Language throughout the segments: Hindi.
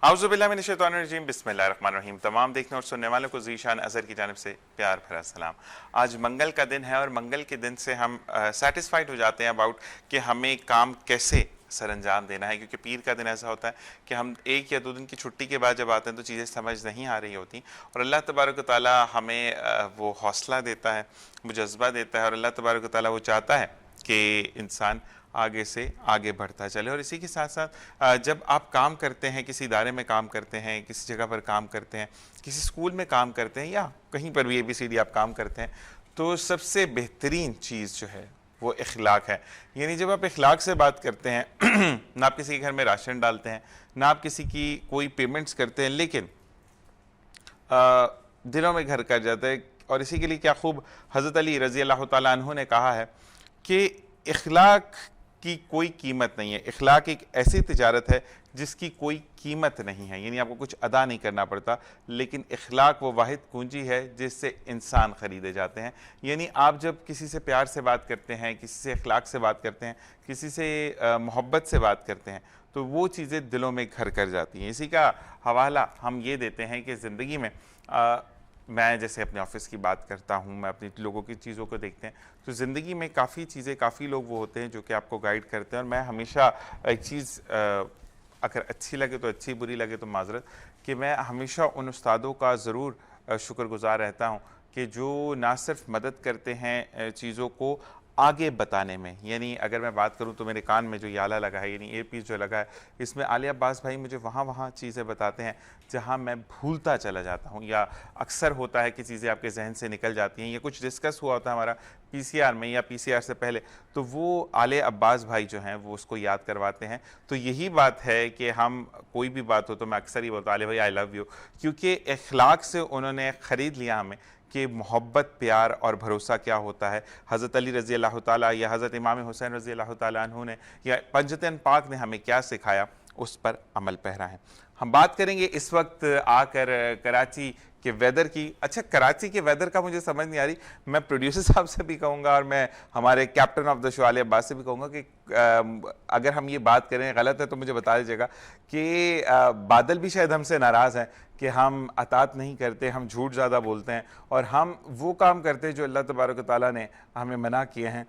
आउज़ुबिल्लाहिमिनश्शैतानिर्रजीम बिस्मिल्लाहिर्रहमानिर्रहीम। तमाम देखने और सुनने वालों को ज़ीशान अज़हर की जानिब से प्यार भरा सलाम। आज मंगल का दिन है और मंगल के दिन से हम सेटिस्फाइड हो जाते हैं अबाउट कि हमें काम कैसे सर अंजाम देना है, क्योंकि पीर का दिन ऐसा होता है कि हम 1 या 2 दिन की छुट्टी के बाद जब आते हैं तो चीज़ें समझ नहीं आ रही होती और अल्लाह तबारक व तआला हमें वो हौसला देता है, वो जज्बा देता है और अल्लाह तबारक व तआला वो चाहता है कि इंसान आगे से आगे बढ़ता चले। और इसी के साथ साथ जब आप काम करते हैं, किसी इदारे में काम करते हैं, किसी जगह पर काम करते हैं, किसी स्कूल में काम करते हैं या कहीं पर भी ABCD आप काम करते हैं, तो सबसे बेहतरीन चीज़ जो है वो इखलाक है। यानी जब आप इखलाक से बात करते हैं ना आप किसी के घर में राशन डालते हैं, ना आप किसी की कोई पेमेंट्स करते हैं, लेकिन दिनों में घर कर जाता है। और इसी के लिए क्या खूब हज़रत अली रज़ी अल्लाह तआला अन्हु ने कहा है कि इखलाक की कोई कीमत नहीं है। इखलाक एक ऐसी तिजारत है जिसकी कोई कीमत नहीं है, यानी आपको कुछ अदा नहीं करना पड़ता, लेकिन इखलाक वो वाहिद कुंजी है जिससे इंसान ख़रीदे जाते हैं। यानी आप जब किसी से प्यार से बात करते हैं, किसी से इखलाक से बात करते हैं, किसी से मोहब्बत से बात करते हैं, तो वो चीज़ें दिलों में घर कर जाती हैं। इसी का हवाला हम ये देते हैं कि ज़िंदगी में मैं जैसे अपने ऑफिस की बात करता हूँ, मैं अपनी लोगों की चीज़ों को देखते हैं, तो ज़िंदगी में काफ़ी चीज़ें, काफ़ी लोग वो होते हैं जो कि आपको गाइड करते हैं। और मैं हमेशा एक चीज़ अगर अच्छी लगे तो अच्छी, बुरी लगे तो माजरत, कि मैं हमेशा उन उस्तादों का ज़रूर शुक्रगुज़ार रहता हूँ कि जो ना सिर्फ मदद करते हैं चीज़ों को आगे बताने में। यानी अगर मैं बात करूं तो मेरे कान में जो ये आला लगा है, यानी एयरपीस जो लगा है, इसमें आलिया अब्बास भाई मुझे वहाँ चीज़ें बताते हैं जहाँ मैं भूलता चला जाता हूँ, या अक्सर होता है कि चीज़ें आपके जहन से निकल जाती हैं, या कुछ डिस्कस हुआ होता है हमारा PCR में या PCR से पहले, तो वो आले अब्बास भाई जो हैं वो उसको याद करवाते हैं। तो यही बात है कि हम कोई भी बात हो तो मैं अक्सर ही बोलता हूँ, आले भाई आई लव यू, क्योंकि इखलाक से उन्होंने ख़रीद लिया हमें कि मोहब्बत, प्यार और भरोसा क्या होता है। हज़रत अली रज़ी अल्लाह तआला या हज़रत इमाम हुसैन रज़ी अल्लाह तआला अन्हु ने या पंजतन पाक ने हमें क्या सिखाया, उस पर अमल पैरा है। हम बात करेंगे इस वक्त आकर कराची के वेदर की। अच्छा, कराची के वेदर का मुझे समझ नहीं आ रही, मैं प्रोड्यूसर साहब से भी कहूँगा और मैं हमारे captain of the show Alia Abbas से भी कहूँगा कि अगर हम ये बात करें गलत है तो मुझे बता दीजिएगा कि बादल भी शायद हमसे नाराज़ हैं कि हम अतात नहीं करते, हम झूठ ज़्यादा बोलते हैं और हम वो काम करते हैं जो अल्लाह तबारक व तआला ने हमें मना किए हैं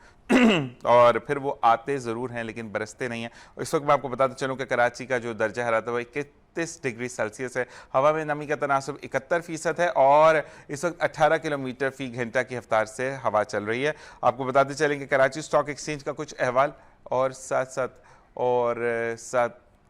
और फिर वो आते ज़रूर हैं लेकिन बरसते नहीं हैं। इस वक्त मैं आपको बताता चलूँ कि कराची का जो दर्जा हरारत है वो 31 डिग्री सेल्सियस है, हवा में नमी का तनासब 71% है और इस वक्त 18 किलोमीटर फी घंटा की रफ्तार से हवा चल रही है। आपको बताते चलें कि कराची स्टॉक एक्सचेंज का कुछ अहवाल और साथ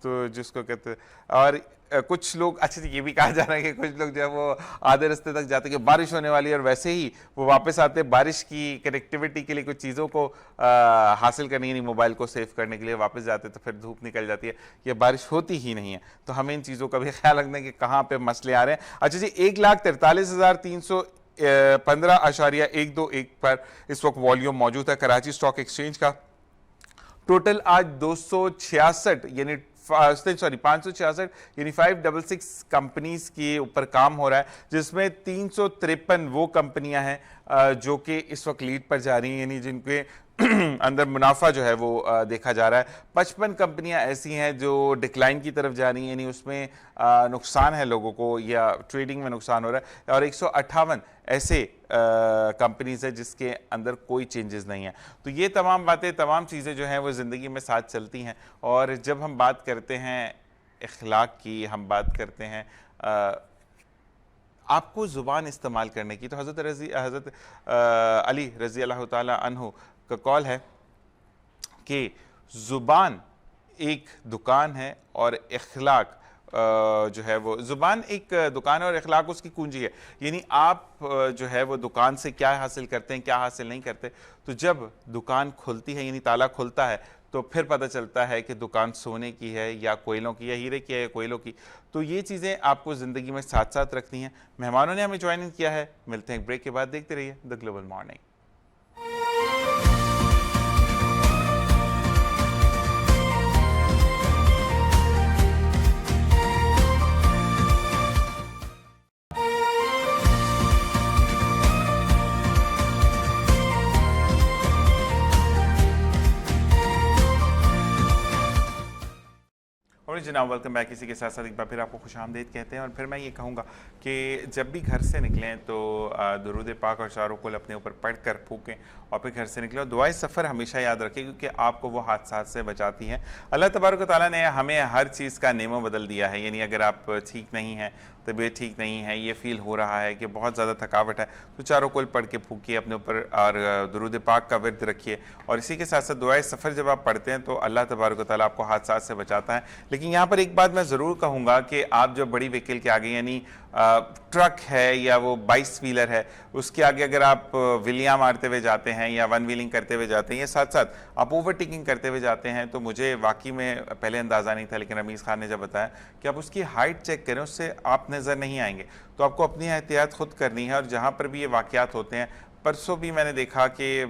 तो जिसको कहते हैं, और कुछ लोग, अच्छा ये भी कहा जा रहा है कि कुछ लोग जो है वो आधे रास्ते तक जाते हैं कि बारिश होने वाली है और वैसे ही वो वापस आते हैं बारिश की कनेक्टिविटी के लिए, कुछ चीज़ों को हासिल करने, यानी मोबाइल को सेव करने के लिए वापस जाते तो फिर धूप निकल जाती है, ये बारिश होती ही नहीं है। तो हमें इन चीज़ों का भी ख्याल रखना है कि कहाँ पर मसले आ रहे हैं। अच्छा जी, 1,43,315.121 पर इस वक्त वॉल्यूम मौजूद है कराची स्टॉक एक्सचेंज का। टोटल आज 266 यानी 566 यानी 566 कंपनीज के ऊपर काम हो रहा है, जिसमें 353 वो कंपनियां हैं जो कि इस वक्त लीड पर जा रही हैं, यानी जिनके अंदर मुनाफा जो है वो देखा जा रहा है। 55 कंपनियां ऐसी हैं जो डिक्लाइन की तरफ जा रही हैं, यानी उसमें नुकसान है लोगों को या ट्रेडिंग में नुकसान हो रहा है, और 158 ऐसे कंपनीज है जिसके अंदर कोई चेंजेस नहीं है। तो ये तमाम बातें, तमाम चीज़ें जो हैं वो ज़िंदगी में साथ चलती हैं। और जब हम बात करते हैं इखलाक की, हम बात करते हैं आपको ज़ुबान इस्तेमाल करने की, तो हज़रत अली रज़ी अल्लाह तआला अन्हु का कॉल है कि ज़ुबान एक दुकान है और इखलाक जो है वो, ज़ुबान एक दुकान है और इखलाक उसकी कुंजी है। यानी आप जो है वो दुकान से क्या हासिल करते हैं, क्या हासिल नहीं करते। तो जब दुकान खुलती है, यानी ताला खुलता है, तो फिर पता चलता है कि दुकान सोने की है या कोयलों की, या हीरे की है या कोयलों की। तो ये चीज़ें आपको ज़िंदगी में साथ साथ रखनी हैं। मेहमानों ने हमें ज्वाइन किया है, मिलते हैं एक ब्रेक के बाद। देखते रहिए द ग्लोबल मॉर्निंग। जनाब, वेलकम बैक। इसी के साथ साथ एक बार फिर आपको खुशामदीद कहते हैं। और फिर मैं ये कहूँगा कि जब भी घर से निकलें तो दुरूद पाक और चारों कुल अपने ऊपर पढ़ कर फूकें और फिर घर से निकलें। और दुआए सफ़र हमेशा याद रखें, क्योंकि आपको वो हादसात से बचाती हैं। अल्लाह तबारक व तआला ने हमें हर चीज़ का नेमो बदल दिया है। यानी अगर आप ठीक नहीं हैं, तबीयत ठीक नहीं है, ये फ़ील हो रहा है कि बहुत ज़्यादा थकावट है, तो चारों कुल पढ़ के फूकिए अपने ऊपर और दुरूद पाक का विर्द रखिए। और इसी के साथ साथ दुआए सफ़र जब आप पढ़ते हैं तो अल्लाह तबारक व तआला आपको हादसात से बचाता है। लेकिन यहाँ पर एक बात मैं ज़रूर कहूँगा कि आप जब बड़ी व्हीकल के आगे, यानी ट्रक है या वो 22 व्हीलर है, उसके आगे अगर आप विलियाँ मारते हुए जाते हैं या वन व्हीलिंग करते हुए जाते हैं या साथ साथ आप ओवरटेकिंग करते हुए जाते हैं, तो मुझे वाकई में पहले अंदाज़ा नहीं था, लेकिन रमीज़ खान ने जब बताया कि आप उसकी हाइट चेक करें, उससे आप नज़र नहीं आएंगे। तो आपको अपनी एहतियात खुद करनी है। और जहाँ पर भी ये वाक़यात होते हैं, परसों भी मैंने देखा कि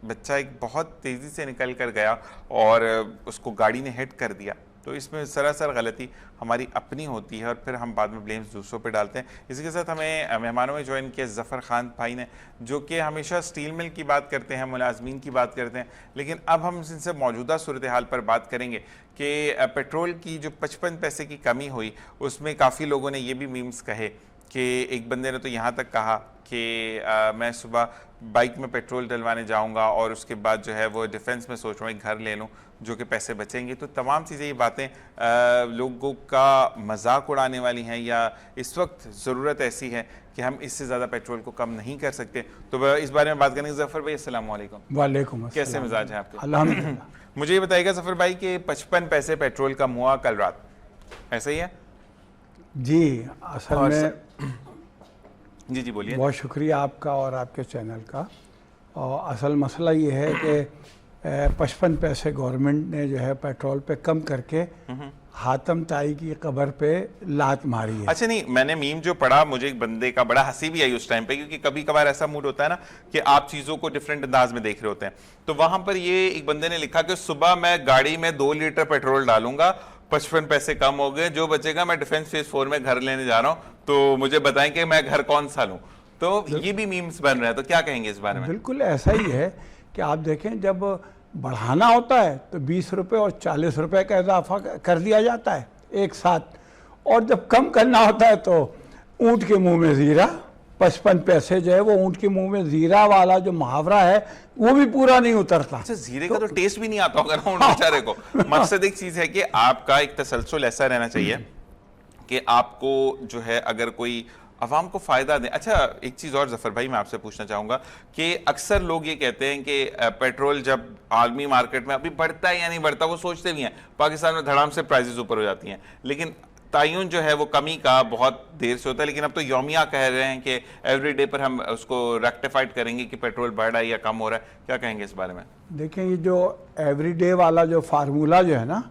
बच्चा एक बहुत तेज़ी से निकल कर गया और उसको गाड़ी ने हिट कर दिया। तो इसमें सरासर गलती हमारी अपनी होती है और फिर हम बाद में ब्लेम्स दूसरों पे डालते हैं। इसी के साथ हमें मेहमानों में ज्वाइन किया ज़फ़र खान भाई ने, जो कि हमेशा स्टील मिल की बात करते हैं, मुलाजमीन की बात करते हैं, लेकिन अब हम इनसे मौजूदा सूरत हाल पर बात करेंगे कि पेट्रोल की जो 55 पैसे की कमी हुई, उसमें काफ़ी लोगों ने ये भी मीम्स कहे कि एक बंदे ने तो यहाँ तक कहा कि मैं सुबह बाइक में पेट्रोल डलवाने जाऊंगा और उसके बाद जो है वो डिफेंस में सोच रहा हूँ एक घर ले लूँ जो कि पैसे बचेंगे। तो तमाम चीज़ें, ये बातें लोगों का मजाक उड़ाने वाली हैं, या इस वक्त ज़रूरत ऐसी है कि हम इससे ज़्यादा पेट्रोल को कम नहीं कर सकते। तो इस बारे में बात करेंगे। ज़फ़र भाई अस्सलाम वालेकुम। वालेकुम। कैसे मिजाज है आपके? अल्हम्दुलिल्लाह। मुझे ये बताइएगा ज़फ़र भाई कि 55 पैसे पेट्रोल कम हुआ कल रात, ऐसा ही है? जी, असल में जी बोलिए। बहुत शुक्रिया आपका और आपके चैनल का। और असल मसला ये है कि 55 पैसे गवर्नमेंट ने जो है पेट्रोल पे कम करके हातम ताई की कब्र पे लात मारी है। अच्छा, नहीं, मैंने मीम जो पढ़ा, मुझे एक बंदे का बड़ा हंसी भी आई उस टाइम पे, क्योंकि कभी कभार ऐसा मूड होता है ना कि आप चीज़ों को डिफरेंट अंदाज में देख रहे होते हैं। तो वहां पर ये एक बंदे ने लिखा कि सुबह मैं गाड़ी में 2 लीटर पेट्रोल डालूंगा, 55 पैसे कम हो गए, जो बचेगा मैं डिफेंस फेज 4 में घर लेने जा रहा हूँ, तो मुझे बताएं कि मैं घर कौन सा लूँ। तो ये भी मीम्स बन रहे हैं, तो क्या कहेंगे इस बारे में? बिल्कुल ऐसा ही है कि आप देखें, जब बढ़ाना होता है तो 20 रुपये और 40 रुपये का इजाफा कर दिया जाता है एक साथ, और जब कम करना होता है तो ऊँट के मुंह में जीरा। 55 पैसे जो है वो ऊँट के मुंह में जीरा वाला जो मुहावरा है वो भी पूरा नहीं उतरता। अच्छा, जीरे का तो टेस्ट भी नहीं आता होगा ना उन बेचारे को। मकसद एक चीज है कि आपका एक तसलसल ऐसा रहना चाहिए कि आपको जो है अगर कोई अवाम को फ़ायदा दे। अच्छा, एक चीज़ और ज़फ़र भाई मैं आपसे पूछना चाहूँगा कि अक्सर लोग ये कहते हैं कि पेट्रोल जब आलमी मार्केट में अभी बढ़ता है या नहीं बढ़ता, वो सोचते भी हैं। पाकिस्तान में धड़ाम से प्राइसेस ऊपर हो जाती हैं, लेकिन तायुन जो है वो कमी का बहुत देर से होता है। लेकिन अब तो यौमिया कह रहे हैं कि एवरी डे पर हम उसको रेक्टिफाइड करेंगे कि पेट्रोल बढ़ रहा है या कम हो रहा है। क्या कहेंगे इस बारे में? देखें, ये जो एवरी डे वाला जो फार्मूला जो है ना,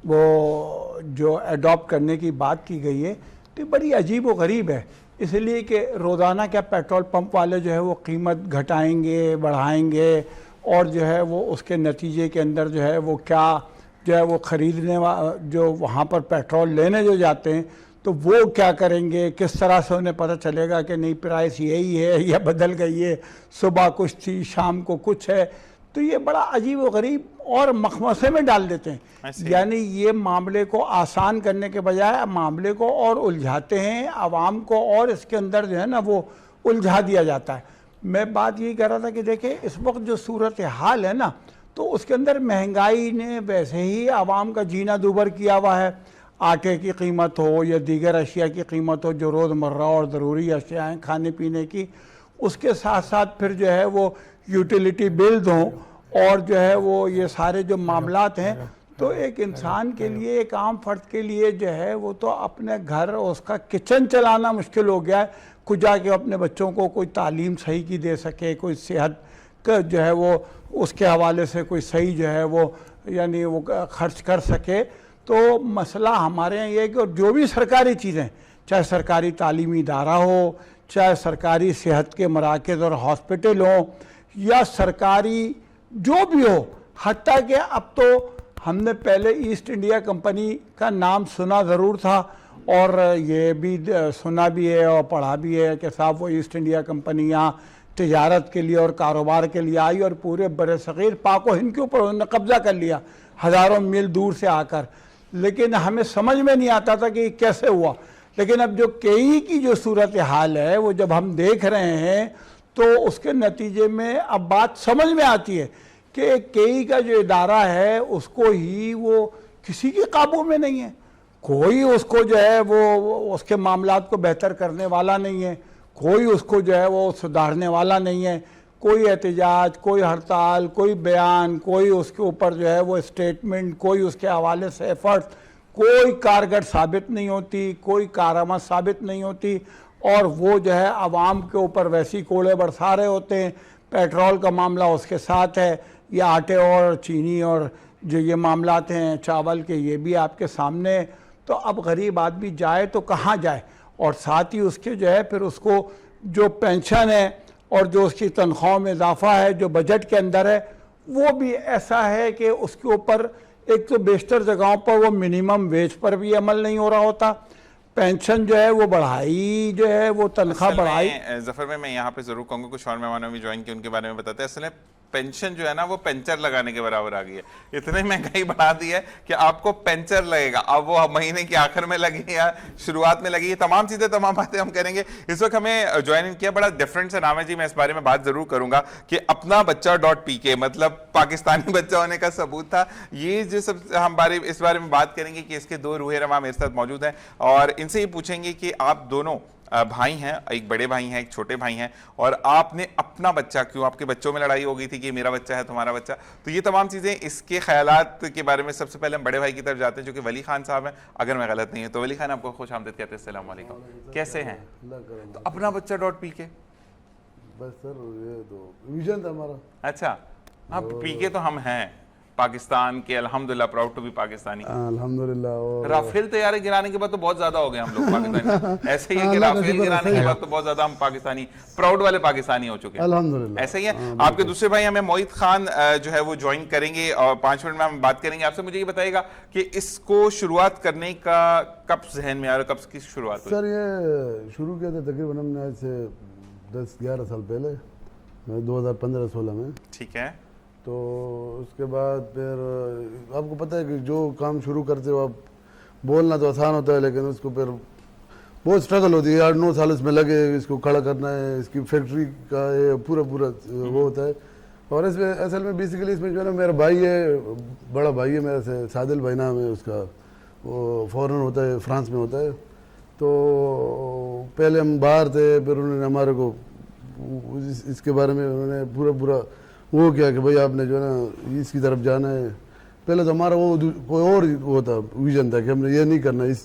वो जो अडॉप्ट करने की बात की गई है, तो बड़ी अजीब व गरीब है। इसलिए कि रोज़ाना क्या पेट्रोल पंप वाले जो है वो कीमत घटाएंगे, बढ़ाएंगे, और जो है वो उसके नतीजे के अंदर जो है वो क्या जो है वो ख़रीदने जो वहाँ पर पेट्रोल लेने जो जाते हैं तो वो क्या करेंगे, किस तरह से उन्हें पता चलेगा कि नहीं प्राइस यही है या बदल गई है, सुबह कुछ थी शाम को कुछ है। तो ये बड़ा अजीब व गरीब और मखमसे में डाल देते हैं। यानी ये मामले को आसान करने के बजाय मामले को और उलझाते हैं, आवाम को और इसके अंदर जो है ना वो उलझा दिया जाता है। मैं बात यही कर रहा था कि देखिए, इस वक्त जो सूरत हाल है ना, तो उसके अंदर महंगाई ने वैसे ही आवाम का जीना दूभर किया हुआ है। आटे की कीमत हो या दीगर अशिया की कीमत हो जो रोज़मर्रा और ज़रूरी अशिया हैं खाने पीने की, उसके साथ साथ फिर जो है वो यूटिलिटी बिल्स हों, और जो है वो ये सारे जो मामलात हैं, तो एक इंसान के लिए, एक आम फर्द के लिए जो है वो तो अपने घर उसका किचन चलाना मुश्किल हो गया है। कुछ जाके अपने बच्चों को कोई तालीम सही की दे सके, कोई सेहत का जो है वो उसके हवाले से कोई सही जो है वो यानी वो खर्च कर सके। तो मसला हमारे यहाँ ये है कि जो भी सरकारी चीज़ें, चाहे सरकारी तालीमी इदारा हो, चाहे सरकारी सेहत के मराकज़ और हॉस्पिटल हो, या सरकारी जो भी हो, हत्ता कि अब तो हमने पहले ईस्ट इंडिया कंपनी का नाम सुना ज़रूर था, और ये भी सुना भी है और पढ़ा भी है कि साहब वो ईस्ट इंडिया कंपनी यहाँ तिजारत के लिए और कारोबार के लिए आई और पूरे बरसग़ीर पाक व हिंद के ऊपर उन्होंने कब्ज़ा कर लिया हज़ारों मील दूर से आकर। लेकिन हमें समझ में नहीं आता था कि कैसे हुआ। लेकिन अब जो केई की जो सूरत हाल है वो जब हम देख रहे हैं तो उसके नतीजे में अब बात समझ में आती है कि केई का जो इदारा है उसको ही वो किसी के काबू में नहीं है। कोई उसको जो है वो उसके मामलात को बेहतर करने वाला नहीं है, कोई उसको जो है वो सुधारने वाला नहीं है। कोई एहतजाज, कोई हड़ताल, कोई बयान, कोई उसके ऊपर जो है वो स्टेटमेंट, कोई उसके हवाले से एफर्ट, कोई कारगर साबित नहीं होती, कोई कारामद साबित नहीं होती, और वो जो है आवाम के ऊपर वैसी कोड़े बरसा रहे होते हैं। पेट्रोल का मामला उसके साथ है, या आटे और चीनी और जो ये मामलात हैं चावल के, ये भी आपके सामने। तो अब गरीब आदमी जाए तो कहाँ जाए, और साथ ही उसके जो है फिर उसको जो पेंशन है और जो उसकी तनख्वाह में इजाफा है जो बजट के अंदर है, वो भी ऐसा है कि उसके ऊपर एक तो बेशतर जगहों पर वो मिनिमम वेज पर भी अमल नहीं हो रहा होता। पेंशन जो है वो बढ़ाई, जो है वो तनख्वाह बढ़ाई। जफर में मैं यहाँ पे जरूर कहूँगा, कुछ और मेहमानों भी ज्वाइन किए, उनके बारे में बताते हैं। असल में पेंशन जो है ना वो पेंचर लगाने के बराबर आ गई है। इतनी महंगाई बढ़ा दी है कि आपको पेंचर लगेगा। अब वो महीने के आखिर में लगी या शुरुआत में लगी, ये तमाम चीजें, तमाम बातें हम करेंगे। इस वक्त हमें ज्वाइन इन किया, बड़ा डिफरेंट सा नाम है जी, मैं इस बारे में बात जरूर करूंगा कि अपना बच्चा .pk, मतलब पाकिस्तानी बच्चा होने का सबूत था। ये जो सब हम इस बारे में बात करेंगे कि इसके दो रूहे रमा मेरे साथ मौजूद हैं, और इनसे ये पूछेंगे कि आप दोनों भाई हैं, एक बड़े भाई हैं, एक छोटे भाई हैं, और आपने अपना बच्चा, क्यों आपके बच्चों में लड़ाई हो गई थी कि ये मेरा बच्चा है तुम्हारा बच्चा, तो ये तमाम चीज़ें, इसके ख्यालात के बारे में सबसे पहले हम बड़े भाई की तरफ जाते हैं जो कि वली खान साहब हैं, अगर मैं गलत नहीं है। तो वली खान, आपको खुश आमदीद कहते हैं, अस्सलाम वालेकुम, कैसे हैं? तो अपना बच्चा .pk, बस सर ये तो विजन था हमारा। अच्छा, हाँ, पीके तो हम हैं पाकिस्तान के, अल्हम्दुलिल्लाह, प्राउड टू बी पाकिस्तानी। अल्हम्दुलिल्लाह। और राफेल तैयारी गिराने के बाद तो बहुत ज्यादा हो गए हम लोग पाकिस्तानी। ऐसे ही है कि राफेल गिराने के बाद तो बहुत ज्यादा हम पाकिस्तानी, प्राउड वाले पाकिस्तानी हो चुके हैं, अल्हम्दुलिल्लाह। ऐसे ही है। आपके दूसरे भाई हमें मोहित खान जो है वो ज्वाइन करेंगे, और 5 मिनट में हम बात करेंगे आपसे। मुझे ये बताइएगा कि इसको शुरुआत करने का कब जहन में आया, कब की शुरुआत हुई? सर ये शुरू किया था तकरीबन हमने आज से 10-11 साल पहले, 2015-16 में। ठीक है। तो उसके बाद फिर आपको पता है कि जो काम शुरू करते हो आप, बोलना तो आसान होता है लेकिन उसको फिर बहुत स्ट्रगल होती है। 8-9 साल इसमें लगे, इसको खड़ा करना है, इसकी फैक्ट्री का ये पूरा वो होता है। और इसमें असल में बेसिकली इसमें जो है ना, मेरा भाई है, बड़ा भाई है मेरा से, सादिल भाई नाम है उसका, वो फॉरेन होता है, फ्रांस में होता है। तो पहले हम बाहर थे, फिर उन्होंने हमारे को इसके बारे में उन्होंने पूरा वो क्या कि भाई आपने जो है ना इसकी तरफ जाना है। पहले तो हमारा वो कोई और वो था, विजन था कि हमने ये नहीं करना, इस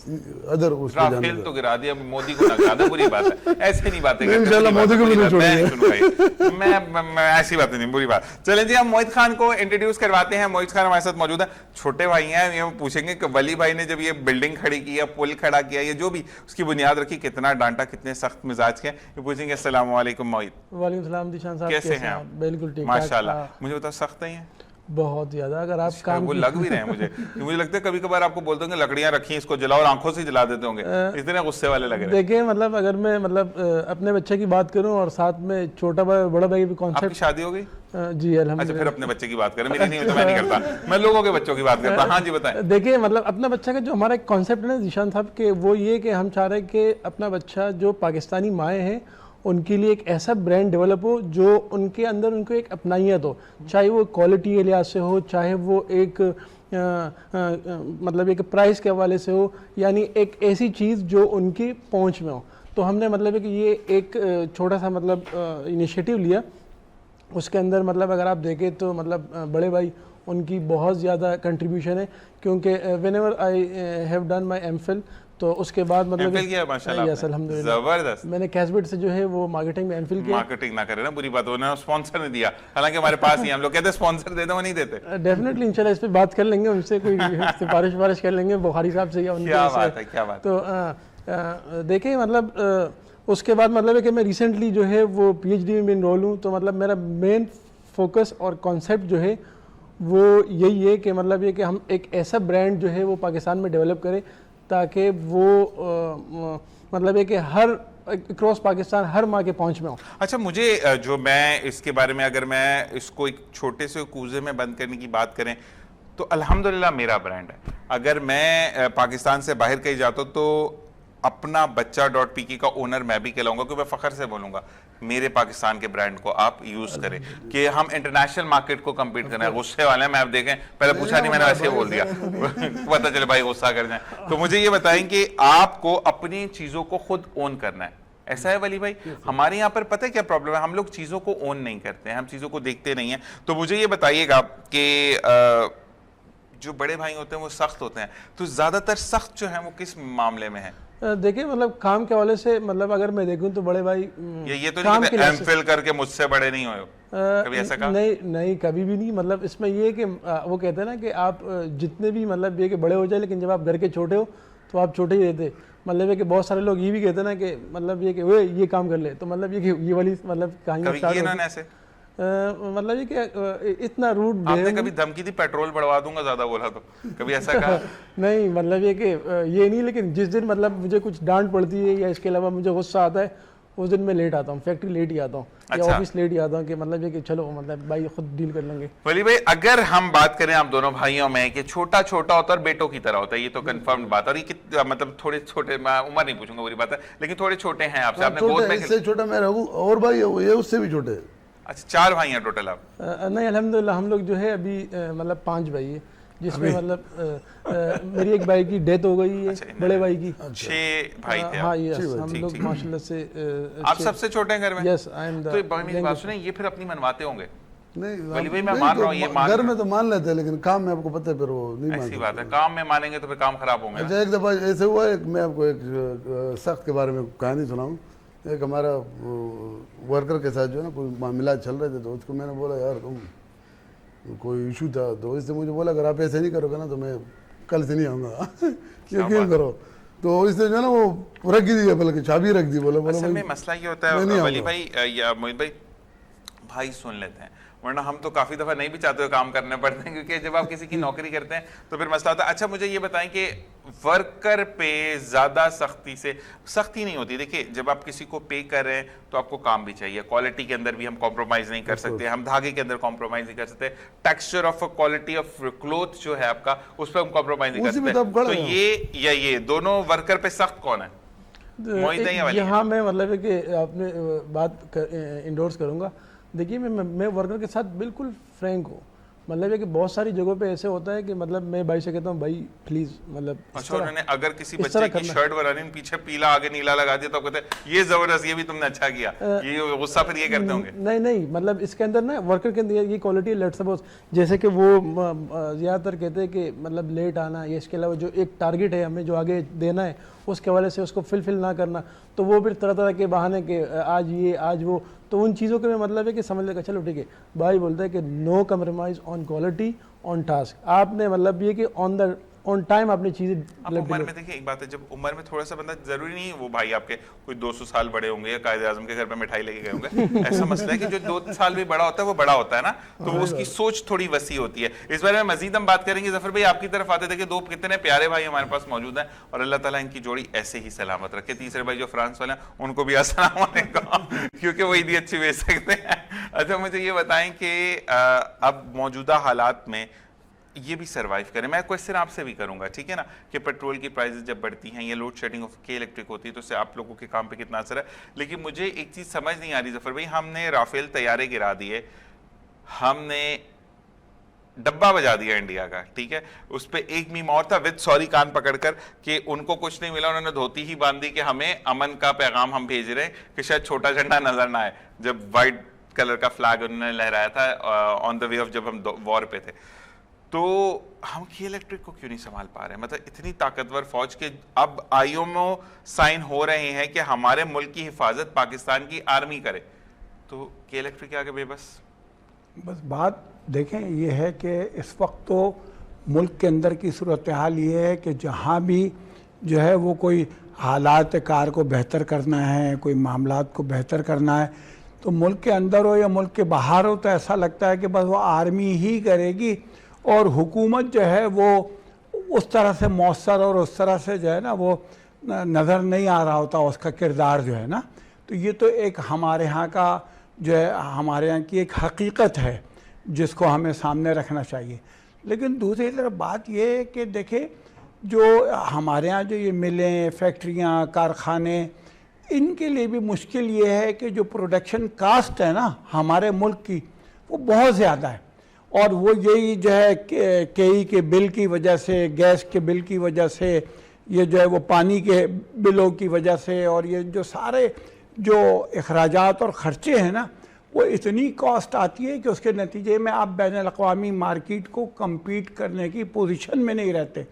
अदर उस पे जाना। राफेल तो गिरा दिया, मोदी को ना गिरा दे, बुरी बात है, ऐसे नहीं बातें करते। इंशाल्लाह मोदी को भी नहीं छोड़ेंगे। मैं ऐसी बातें नहीं, बुरी बात। चलें जी, हम मोहित खान को इंट्रोड्यूस करवाते हैं। मोहित खान हमारे साथ मौजूद है, छोटे भाई हैं। ये पूछेंगे कि वली भाई ने जब ये बिल्डिंग खड़ी की, पुल खड़ा किया, ये जो भी उसकी बुनियाद रखी, कितना डांटा, कितने सख्त मिजाज के, ये पूछेंगे। अस्सलाम वालेकुम मोहित। वालेकुम सलाम दिशान साहब, कैसे हैं आप? बिल्कुल ठीक, माशाल्लाह। मुझे बताओ, सख्त है? बहुत ज्यादा। अगर आप काम वो लग भी रहे हैं मुझे लगता है कभी कभार आपको बोलते होंगे लकड़ियां रखी, इसको जलाओ, और आंखों से जला देते होंगे, इतने गुस्से वाले लग रहे हैं। देखिए, मतलब अगर मैं अपने बच्चे की बात करूं और साथ में छोटा भाई बड़ा भाई भी कॉन्सेप्ट। आपकी शादी हो गई? जी अल्हम्दुलिल्लाह। अच्छा, फिर अपने बच्चे की बात करें, मेरी नहीं तो मैं नहीं करता, मैं लोगों के बच्चों की बात करता। हाँ जी, बताएं। देखिए, मतलब अपना बच्चा का जो हमारा एक कॉन्सेप्ट है ना जिशान साहब, के वो ये कि हम चाह रहे हैं कि अपना बच्चा जो पाकिस्तानी माएँ हैं उनके लिए एक ऐसा ब्रांड डेवलप हो जो उनके अंदर उनको एक अपनाइयत हो, चाहे वो क्वालिटी के लिहाज से हो, चाहे वो एक मतलब एक प्राइस के हवाले से हो, यानी एक ऐसी चीज़ जो उनकी पहुंच में हो। तो हमने मतलब कि ये एक छोटा सा मतलब इनिशिएटिव लिया। उसके अंदर मतलब अगर आप देखें तो मतलब बड़े भाई उनकी बहुत ज़्यादा कंट्रीब्यूशन है, क्योंकि whenever I have done my MPhil, तो उसके बाद मतलब यस अल्हम्दुलिल्लाह, जबरदस्त। मैंने कैशबिट से जो है वो मार्केटिंग में एमफिल किया। मार्केटिंग ना करे ना, बुरी बात, उन्होंने स्पॉन्सर नहीं दिया, हालांकि हमारे पास ही हम लोग कहते हैं स्पॉन्सर दे दो, वो नहीं देते। डेफिनेटली इंशाल्लाह इस पे बात कर लेंगे, उनसे कोई सिफारिश कर लेंगे बुखारी साहब से या उनसे। क्या बात है, क्या बात। तो देखिए, मतलब उसके बाद मतलब है कि मैं रिसेंटली जो है वो PhD में इनरोल हूँ। तो मतलब मेरा मेन फोकस और कॉन्सेप्ट जो है वो यही है कि मतलब ये कि हम एक ऐसा ब्रांड जो है वो पाकिस्तान में डेवलप करें ताकि वो मतलब है कि हर क्रॉस पाकिस्तान हर माँ के पहुँच में हो। अच्छा, मुझे जो मैं इसके बारे में, अगर मैं इसको एक छोटे से कूजे में बंद करने की बात करें, तो अल्हम्दुलिल्लाह मेरा ब्रांड है। अगर मैं पाकिस्तान से बाहर कहीं जाता हूं तो अपना बच्चा .pk का ओनर मैं भी कहलाऊंगा, क्योंकि मैं फखर से बोलूंगा मेरे पाकिस्तान के ब्रांड को आप यूज करें, कि हम इंटरनेशनल मार्केट को कम्पीट करना है। गुस्से वाले हैं, मैं आप देखें, पहले पूछा नहीं, मैंने वैसे बोल दिया पता चले भाई गुस्सा कर जाए। तो मुझे ये बताएं कि आपको अपनी चीजों को खुद ओन करना है, ऐसा है वली भाई? हमारे यहाँ पर पता है क्या प्रॉब्लम है, हम लोग चीजों को ओन नहीं करते हैं, हम चीजों को देखते नहीं है। तो मुझे ये बताइएगा कि जो बड़े भाई होते हैं वो सख्त होते हैं, तो ज्यादातर सख्त जो है वो किस मामले में है? देखिए मतलब काम के हवाले से, मतलब अगर मैं देखूं तो बड़े भाई ये तो नहीं कहते एमफिल करके मुझसे बड़े नहीं हुए, कभी ऐसा कहा? नहीं नहीं, कभी भी नहीं। मतलब इसमें ये है कि वो कहते हैं ना कि आप जितने भी मतलब ये कि बड़े हो जाए, लेकिन जब आप घर के छोटे हो तो आप छोटे ही रहते। मतलब ये कि बहुत सारे लोग ये भी कहते हैं ना कि मतलब ये कि वो ये काम कर ले, तो मतलब ये कि ये वाली मतलब कहानी स्टार्ट होती है ऐसे। मतलब ये कि इतना रूड आपने कभी धमकी दी पेट्रोल बढ़वा दूंगा ज्यादा बोला तो, कभी ऐसा कहा? नहीं, मतलब ये कि ये नहीं, लेकिन जिस दिन मतलब मुझे कुछ डांट पड़ती है या इसके अलावा मुझे गुस्सा आता है, उस दिन मैं लेट आता हूँ, फैक्ट्री लेट ही आता हूँ या ऑफिस लेट ही आता हूँ, कि मतलब ये कि चलो मतलब भाई खुद डील कर लेंगे। वली भाई अगर हम बात करें आप दोनों भाइयों में कि छोटा छोटा होता है और बेटों की तरह होता है, ये तो कंफर्म बात है। और ये मतलब थोड़े छोटे, मैं उम्र नहीं पूछूंगा बुरी बात है, लेकिन थोड़े छोटे हैं आपसे, आपने गोद में। इससे छोटा मैं रहूं, और भाई ये उससे भी छोटे। अच्छा, 4 भाई हैं टोटल आप? नहीं, अल्हम्दुलिल्लाह हम लोग जो है अभी मतलब 5 भाई है, जिसमें मतलब मेरी एक भाई की डेथ हो गई है। अच्छा, बड़े भाई की 6 भाई थे। हाँ यस, हम लोग माशाल्लाह से आप सबसे छोटे हैं घर में? Yes, I am the. तो मेरी बात सुने, ये फिर अपनी मनवाते होंगे? नहीं वली भाई मैं मान रहा हूँ, ये घर में तो मान लेते हैं, लेकिन काम में आपको पता है फिर वो नहीं मानते। ऐसी बात है, काम में मानेंगे तो फिर काम खराब होंगे। अच्छा, एक दफा ऐसे हुआ, मैं आपको एक सख्त के बारे में कहानी सुनाऊं। एक हमारा वर्कर के साथ जो है ना कोई मामला चल रहे थे, तो उसको मैंने बोला यार तुम कोई इशू था, तो इसने मुझे बोला अगर आप ऐसे नहीं करोगे ना तो मैं कल से नहीं आऊँगा यकीन करो। तो इसने जो है ना वो रख दी, बल्कि चाबी रख दी। बोला असल में मसला ये होता है वली भाई या मोहित भाई, भाई सुन लेते हैं, वरना हम तो काफी दफा नहीं भी चाहते हुए काम करने पड़ते हैं, क्योंकि जब आप किसी की नौकरी करते हैं तो फिर मसला होता है। अच्छा मुझे ये बताएं कि वर्कर पे ज्यादा सख्ती नहीं होती? देखिए जब आप किसी को पे कर रहे हैं तो आपको काम भी चाहिए, क्वालिटी के अंदर भी हम कॉम्प्रोमाइज नहीं कर सकते, हम धागे के अंदर कॉम्प्रोमाइज नहीं कर सकते, texture of quality of cloth जो है आपका उस पर हम कॉम्प्रोमाइज नहीं कर सकते। तो ये दोनों वर्कर पे सख्त कौन है? यहाँ मैं मतलब है कि आपने बात इंडोर्स करूंगा। देखिए मैं वर्कर के साथ बिल्कुल फ्रैंक हूँ। मतलब है कि बहुत सारी जगहों पे ऐसे होता है कि मतलब मैं भाई से कहता हूँ भाई प्लीज मतलब। अच्छा, उन्होंने अगर किसी बच्चे की शर्ट बनानी पीछे पीला आगे नीला लगा दिया तो कहते हैं ये जबरदस्त, ये भी तुमने अच्छा किया, ये गुस्सा फिर ये करते होंगे? नहीं मतलब इसके अंदर ना वर्कर के अंदर ये क्वालिटी है। लेट्स सपोज जैसे कि वो ज्यादातर कहते हैं कि मतलब लेट आना, या इसके अलावा जो एक टारगेट है हमें जो आगे देना है उसके हवाले से उसको फिल ना करना, तो वो फिर तरह तरह के बहाने के आज ये आज वो, तो उन चीज़ों के में मतलब है कि समझ लेगा चलो ठीक है। भाई बोलता है कि no compromise on quality on task. आपने मतलब ये कि ऑन टाइम अपनी चीजें। उम्र में देखिए एक बात है, जब उम्र में थोड़ा सा बंदा, जरूरी नहीं वो भाई आपके कोई 200 साल बड़े होंगे या कायदे आजम के घर पे मिठाई लेके गए होंगे, ऐसा मसला है कि जो 2 साल भी बड़ा होता है वो बड़ा होता है ना, तो वो उसकी सोच थोड़ी वसी होती है। इस बारे में मजीद हम बात करेंगे। जफर भाई आपकी तरफ आते थे कि 2 कितने प्यारे भाई हमारे पास मौजूद हैं, और अल्लाह ताला इनकी जोड़ी ऐसे ही सलामत रखे। तीसरे भाई जो फ्रांस वाले हैं उनको भी अस्सलाम वालेकुम, क्योंकि वो ईदी अच्छी भेज सकते हैं। अच्छा मुझे ये बताएं कि अब मौजूदा हालात में ये भी सरवाइव करें। मैं क्वेश्चन आपसे भी करूंगा, ठीक है ना, कि पेट्रोल की प्राइसेस जब बढ़ती हैं, ये लोड शेडिंग ऑफ के इलेक्ट्रिक होती है, तो उससे आप लोगों के काम पे कितना असर है। लेकिन मुझे एक चीज़ समझ नहीं आ रही जफर भाई, हमने राफेल तैयारे गिरा दिए, हमने डब्बा बजा दिया इंडिया का, ठीक है, उस पर एक मीम और था विद सॉरी कान पकड़कर कि उनको कुछ नहीं मिला, उन्होंने धोती ही बांधी कि हमें अमन का पैगाम हम भेज रहे हैं, कि शायद छोटा झंडा नजर ना आए, जब वाइट कलर का फ्लैग उन्होंने लहराया था ऑन द वे ऑफ जब हम वॉर पे थे। तो हम की इलेक्ट्रिक को क्यों नहीं संभाल पा रहे हैं? मतलब इतनी ताकतवर फौज के अब IMO साइन हो रहे हैं कि हमारे मुल्क की हिफाजत पाकिस्तान की आर्मी करे, तो के इलेक्ट्रिक के आगे बेबस। बस बात देखें ये है कि इस वक्त तो मुल्क के अंदर की सूरत हाल ये है कि जहाँ भी जो है वो कोई हालात कार को बेहतर करना है, कोई मामलात को बेहतर करना है, तो मुल्क के अंदर हो या मुल्क के बाहर हो, तो ऐसा लगता है कि बस वो आर्मी ही करेगी, और हुकूमत जो है वो उस तरह से मौसर और उस तरह से जो है ना वो नज़र नहीं आ रहा होता उसका किरदार जो है ना। तो ये तो एक हमारे यहाँ का जो है, हमारे यहाँ की एक हकीकत है जिसको हमें सामने रखना चाहिए। लेकिन दूसरी तरफ बात ये है कि देखें जो हमारे यहाँ जो ये मिलें, फैक्ट्रियाँ, कारखाने, इनके लिए भी मुश्किल ये है कि जो प्रोडक्शन कास्ट है ना हमारे मुल्क की, वो बहुत ज़्यादा है। और वो यही जो है केई के बिल की वजह से, गैस के बिल की वजह से, ये जो है वो पानी के बिलों की वजह से, और ये जो सारे जो अखराजात और ख़र्चे हैं ना, वो इतनी कॉस्ट आती है कि उसके नतीजे में आप बैनुल-अक़वामी मार्केट को कम्पीट करने की पोजीशन में नहीं रहते।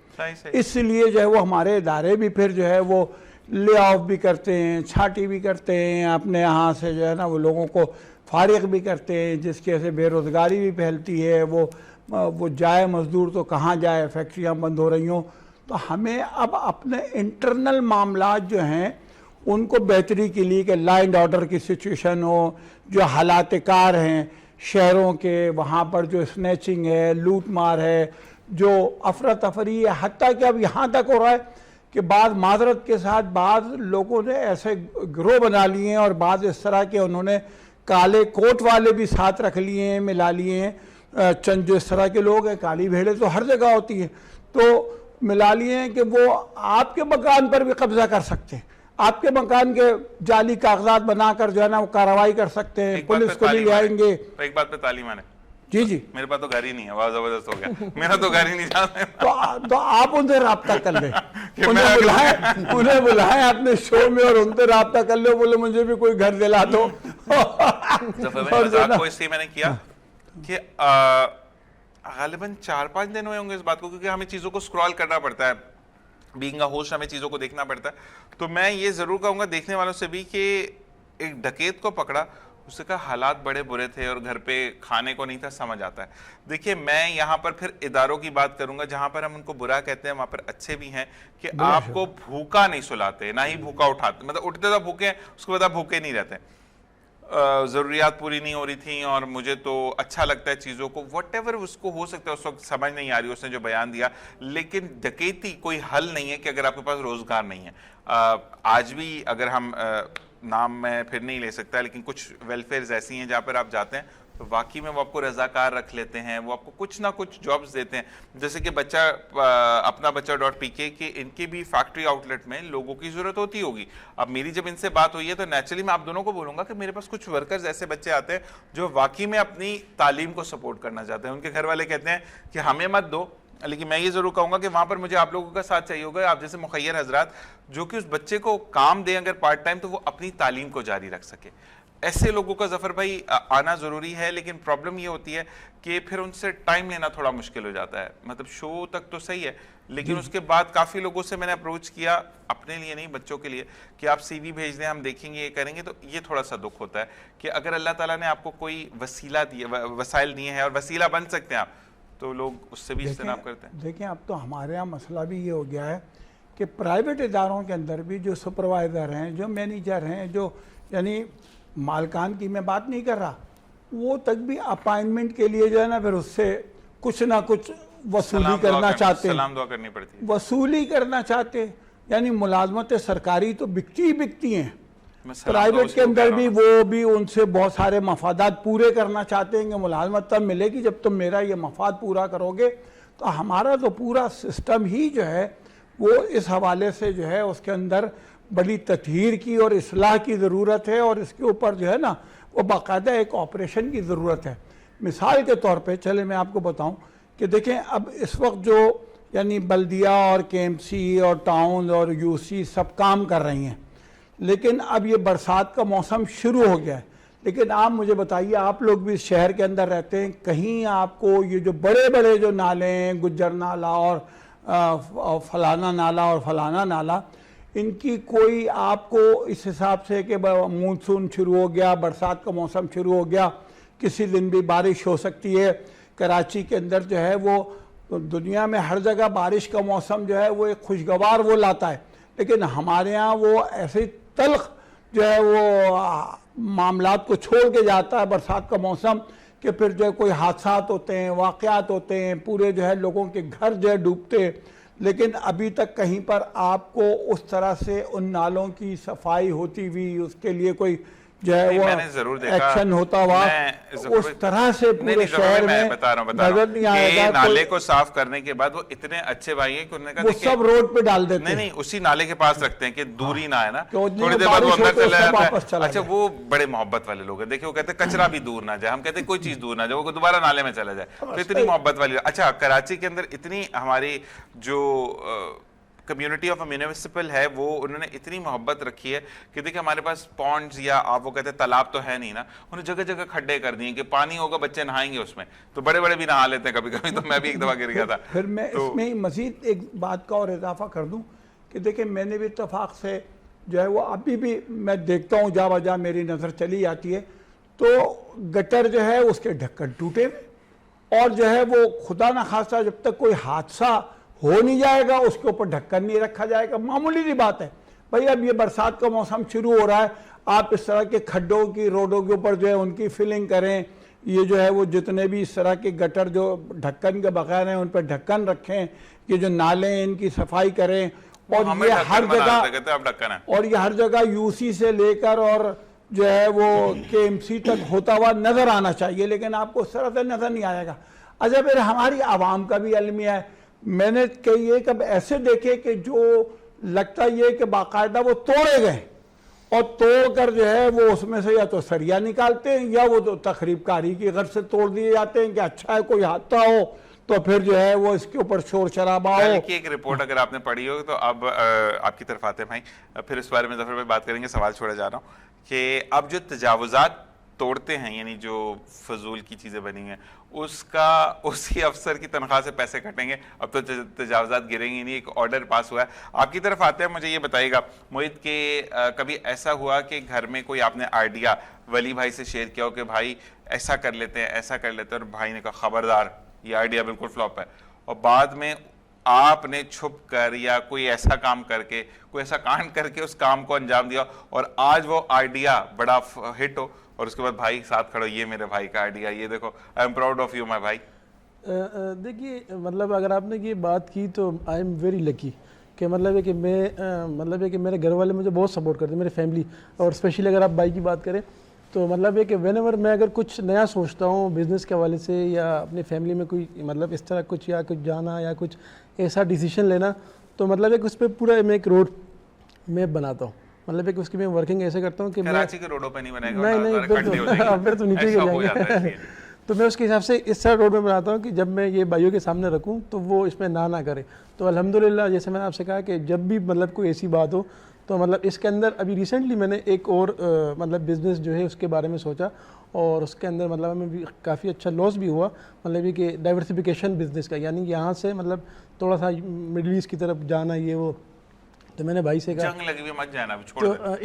इसलिए जो है वो हमारे इदारे भी फिर जो है वो ले ऑफ भी करते हैं, छांटी भी करते हैं, अपने यहाँ से जो है ना वो लोगों को फारिग भी करते हैं, जिसकी वजह से बेरोज़गारी भी फैलती है। वो जाए मज़दूर तो कहाँ जाए, फैक्ट्रियाँ बंद हो रही हों। तो हमें अब अपने इंटरनल मामलात जो हैं उनको बेहतरी के लिए कि लॉ एंड ऑर्डर की सिचुएशन हो, जो हालात कार हैं शहरों के, वहाँ पर जो स्नैचिंग है, लूट मार है, जो अफरा तफरी है, हत्ता कि अब यहाँ तक हो रहा है कि बाद माजरत के साथ बाद लोगों ने ऐसे गिरोह बना लिए हैं और बाद इस तरह के उन्होंने काले कोट वाले भी साथ रख लिए हैं, मिला लिए हैं। चंद जो इस तरह के लोग हैं, काली भेड़ें तो हर जगह होती हैं, तो मिला लिए हैं कि वो आपके मकान पर भी कब्जा कर सकते हैं, आपके मकान के जाली कागजात बनाकर जो है ना वो कार्रवाई कर सकते हैं, पुलिस को भी ले आएंगे। एक बात पे तालीम है। जी जी, मेरे पास तो घर ही नहीं है, बहुत जबरदस्त हो गया, मेरा तो घर ही नहीं जाता। तो आप उनसे रब्ता कर ले, उन्हें बुलाए अपने शो में और उनसे रब्ता कर ले, बोले मुझे भी कोई घर दिला दो। मजाक को इसलिए मैंने किया कि गालिबन 4-5 दिन हुए होंगे इस बात को, क्योंकि हमें चीजों को स्क्रॉल करना पड़ता है, बीइंग अ होस्ट हमें चीजों को देखना पड़ता है। तो मैं ये जरूर कहूंगा देखने वालों से भी कि एक डकैत को पकड़ा, उसका हालात बड़े बुरे थे और घर पे खाने को नहीं था, समझ आता है। देखिए मैं यहाँ पर फिर इदारों की बात करूंगा जहां पर हम उनको बुरा कहते हैं, वहां पर अच्छे भी हैं कि आपको भूखा नहीं सुलाते, ना ही भूखा उठाते, मतलब उठते तो भूखे हैं, उसके बाद आप भूखे नहीं रहते। ज़रूरियात पूरी नहीं हो रही थी और मुझे तो अच्छा लगता है चीज़ों को, व्हाटएवर उसको हो सकता है, उस वक्त समझ नहीं आ रही उसने जो बयान दिया, लेकिन डकैती कोई हल नहीं है कि अगर आपके पास रोज़गार नहीं है। आज भी अगर हम नाम मैं फिर नहीं ले सकता, लेकिन कुछ वेलफेयर्स ऐसी हैं जहाँ पर आप जाते हैं तो वाकई में वो आपको रजाकार रख लेते हैं, वो आपको कुछ ना कुछ जॉब्स देते हैं। जैसे कि अपना बच्चा.pk के इनके भी फैक्ट्री आउटलेट में लोगों की जरूरत होती होगी। अब मेरी जब इनसे बात हुई है तो नेचुरली मैं आप दोनों को बोलूंगा कि मेरे पास कुछ वर्कर्स ऐसे बच्चे आते हैं जो वाकई में अपनी तालीम को सपोर्ट करना चाहते हैं। उनके घर वाले कहते हैं कि हमें मत दो, लेकिन मैं ये जरूर कहूंगा कि वहां पर मुझे आप लोगों का साथ चाहिए होगा, आप जैसे मुखैर हजरात जो कि उस बच्चे को काम दें अगर पार्ट टाइम, तो वो अपनी तालीम को जारी रख सके। ऐसे लोगों का जफर भाई आना जरूरी है, लेकिन प्रॉब्लम ये होती है कि फिर उनसे टाइम लेना थोड़ा मुश्किल हो जाता है। मतलब शो तक तो सही है, लेकिन उसके बाद काफी लोगों से मैंने अप्रोच किया, अपने लिए नहीं बच्चों के लिए, कि आप CV भेज दें, हम देखेंगे, ये करेंगे। तो ये थोड़ा सा दुख होता है कि अगर अल्लाह ताला ने आपको कोई वसीला दिया, वसाइल दिए हैं और वसीला बन सकते हैं आप, तो लोग उससे भी इस्तेमाल करते हैं। देखिए अब तो हमारे यहाँ मसला भी ये हो गया है कि प्राइवेट इदारों के अंदर भी जो सुपरवाइज़र हैं, जो मैनेजर हैं, जो यानी मालकान की मैं बात नहीं कर रहा, वो तक भी अपॉइंटमेंट के लिए जो है ना फिर उससे कुछ ना कुछ वसूली करना चाहते हैं, सलाम दुआ करनी पड़ती है, वसूली करना चाहते हैं। यानी मुलाजमत सरकारी तो बिकती ही बिकती हैं, प्राइवेट के अंदर भी वो भी उनसे बहुत सारे मफादात पूरे करना चाहते हैं कि मुलाजमत तब मिलेगी जब तुम मेरा ये मफाद पूरा करोगे। तो हमारा तो पूरा सिस्टम ही जो है वो इस हवाले से जो है उसके अंदर बड़ी ततहीर की और इस्लाह की ज़रूरत है, और इसके ऊपर जो है ना वो बाकायदा एक ऑपरेशन की ज़रूरत है। मिसाल के तौर पे चले मैं आपको बताऊं कि देखें अब इस वक्त जो यानी बल्दिया और KMC और टाउन और UC सब काम कर रही हैं, लेकिन अब ये बरसात का मौसम शुरू हो गया है। लेकिन आप मुझे बताइए, आप लोग भी इस शहर के अंदर रहते हैं, कहीं आपको ये जो बड़े बड़े जो नाले हैं, गुज्जर नाला और फलाना नाला और फलाना नाला, इनकी कोई आपको इस हिसाब से कि मानसून शुरू हो गया, बरसात का मौसम शुरू हो गया, किसी दिन भी बारिश हो सकती है। कराची के अंदर जो है वो दुनिया में हर जगह बारिश का मौसम जो है वो एक खुशगवार वो लाता है, लेकिन हमारे यहाँ वो ऐसे तल्ख जो है वो मामलात को छोड़ के जाता है बरसात का मौसम, कि फिर जो है कोई हादसात होते हैं, वाक़यात होते हैं, पूरे जो है लोगों के घर जो है डूबते। लेकिन अभी तक कहीं पर आपको उस तरह से उन नालों की सफाई होती हुई, उसके लिए कोई जो है नहीं, वो मैंने जरूर देखा, एक्शन होता हुआ उस तरह से पूरे शहर में बता रहा नजर नहीं आएगा। नाले को साफ करने के बाद वो इतने अच्छे भाई हैं कि उन्होंने कहा वो सब रोड पे डाल देते नहीं हैं। नहीं उसी नाले के पास रखते हैं कि दूरी ना है ना, तो थोड़ी देर बाद वो बारिश हो अंदर तो चला सब जाता वापस चला है। अच्छा, जाए। वो बड़े मोहब्बत वाले लोग हैं। देखिए, वो कहते हैं कचरा भी दूर ना जाए, हम कहते हैं कोई चीज दूर ना जाए, वो दोबारा नाले में चला जाए। तो इतनी मोहब्बत वाली। अच्छा, कराची के अंदर इतनी हमारी जो कम्युनिटी ऑफ म्यूनिसिपल है, वो उन्होंने इतनी मोहब्बत रखी है कि देखिए हमारे पास पॉन्ड्स या आप वो कहते हैं तालाब तो है नहीं ना, उन्हें जगह जगह खड्डे कर दिए कि पानी होगा बच्चे नहाएंगे उसमें, तो बड़े बड़े भी नहा लेते हैं कभी कभी। तो मैं भी एक दफा गिर गया था। फिर मैं इसमें ही मजीद एक बात का और इजाफा कर दूं कि देखिए मैंने भी इत्तेफाक से जो है वो अभी भी मैं देखता हूँ, जा बजा मेरी नज़र चली जाती है तो गटर जो है उसके ढक्कन टूटे हुए, और जो है वो खुदा न खास्ता जब तक कोई हादसा हो नहीं जाएगा उसके ऊपर ढक्कन नहीं रखा जाएगा। मामूली सी बात है भाई, अब ये बरसात का मौसम शुरू हो रहा है, आप इस तरह के खड्डों की रोडों के ऊपर जो है उनकी फिलिंग करें, ये जो है वो जितने भी इस तरह के गटर जो ढक्कन के बगैर हैं उन पर ढक्कन रखें, ये जो नाले हैं इनकी सफाई करें, और ये हर जगह, और ये हर जगह यूसी से लेकर और जो है वो केएमसी तक होता हुआ नजर आना चाहिए, लेकिन आपको उस तरह से नजर नहीं आएगा। अच्छा, फिर हमारी आवाम का भी अलमिया है। मैंने कई एक अब ऐसे देखे कि जो लगता ये कि बाकायदा वो तोड़े गए और तोड़कर जो है वो उसमें से या तो सरिया निकालते हैं या वो तो तखरीबकारी की गर्ज से तोड़ दिए जाते हैं कि अच्छा है कोई हादसा हो तो फिर जो है वो इसके ऊपर शोर शराबा हो। की एक रिपोर्ट अगर आपने पढ़ी हो तो अब आपकी तरफ आते हैं भाई, फिर इस बारे में जफर भाई बात करेंगे। सवाल छोड़ा जा रहा हूँ कि अब जो तजावुजात तोड़ते हैं, यानी जो फजूल की चीज़ें बनी हैं, उसका उसी अफसर की तनख्वाह से पैसे कटेंगे, अब तो तजावुजात गिरेंगे नहीं। एक ऑर्डर पास हुआ है। आपकी तरफ आते हैं, मुझे ये बताइएगा मोहित के कभी ऐसा हुआ कि घर में कोई आपने आइडिया वली भाई से शेयर किया हो कि भाई ऐसा कर लेते हैं, ऐसा कर लेते हैं, और भाई ने कहा खबरदार ये आइडिया बिल्कुल फ्लॉप है, और बाद में आपने छुप कर या कोई ऐसा काम करके, कोई ऐसा कांड करके उस काम को अंजाम दिया और आज वो आइडिया बड़ा हिट हो, और उसके बाद भाई साथ खड़ो, ये मेरे भाई का आइडिया, ये देखो, I am proud of you my भाई। देखिए मतलब अगर आपने ये बात की तो आई एम वेरी लकी कि मतलब है कि मैं मतलब है कि मेरे घर वाले मुझे बहुत सपोर्ट करते हैं, मेरी फैमिली, और स्पेशली अगर आप भाई की बात करें तो मतलब है कि व्हेनेवर मैं अगर कुछ नया सोचता हूँ बिज़नेस के हवाले से या अपनी फैमिली में कोई मतलब इस तरह कुछ या कुछ जाना या कुछ ऐसा डिसीजन लेना, तो मतलब है कि उस पर पूरा मैं एक रोड मैप बनाता हूँ। मतलब है कि उसकी मैं वर्किंग ऐसे करता हूँ कि कराची के रोडों पे नहीं बनेगा, नहीं फिर तो नीचे गिर तो मैं उसके हिसाब से इस तरह रोड में बनाता हूँ कि जब मैं ये भाइयों के सामने रखूँ तो वो इसमें ना करे। तो अल्हम्दुलिल्लाह जैसे मैंने आपसे कहा कि जब भी मतलब कोई ऐसी बात हो तो मतलब इसके अंदर अभी रिसेंटली मैंने एक और मतलब बिज़नेस जो है उसके बारे में सोचा, और उसके अंदर मतलब हमें भी काफ़ी अच्छा लॉस भी हुआ, मतलब ये कि डाइवर्सिफिकेशन बिज़नेस का, यानी यहाँ से मतलब थोड़ा सा मिडिल ईस्ट की तरफ जाना, ये वो। तो मैंने भाई से कहा जंग लगी हुई मत जाना, छोड़ तो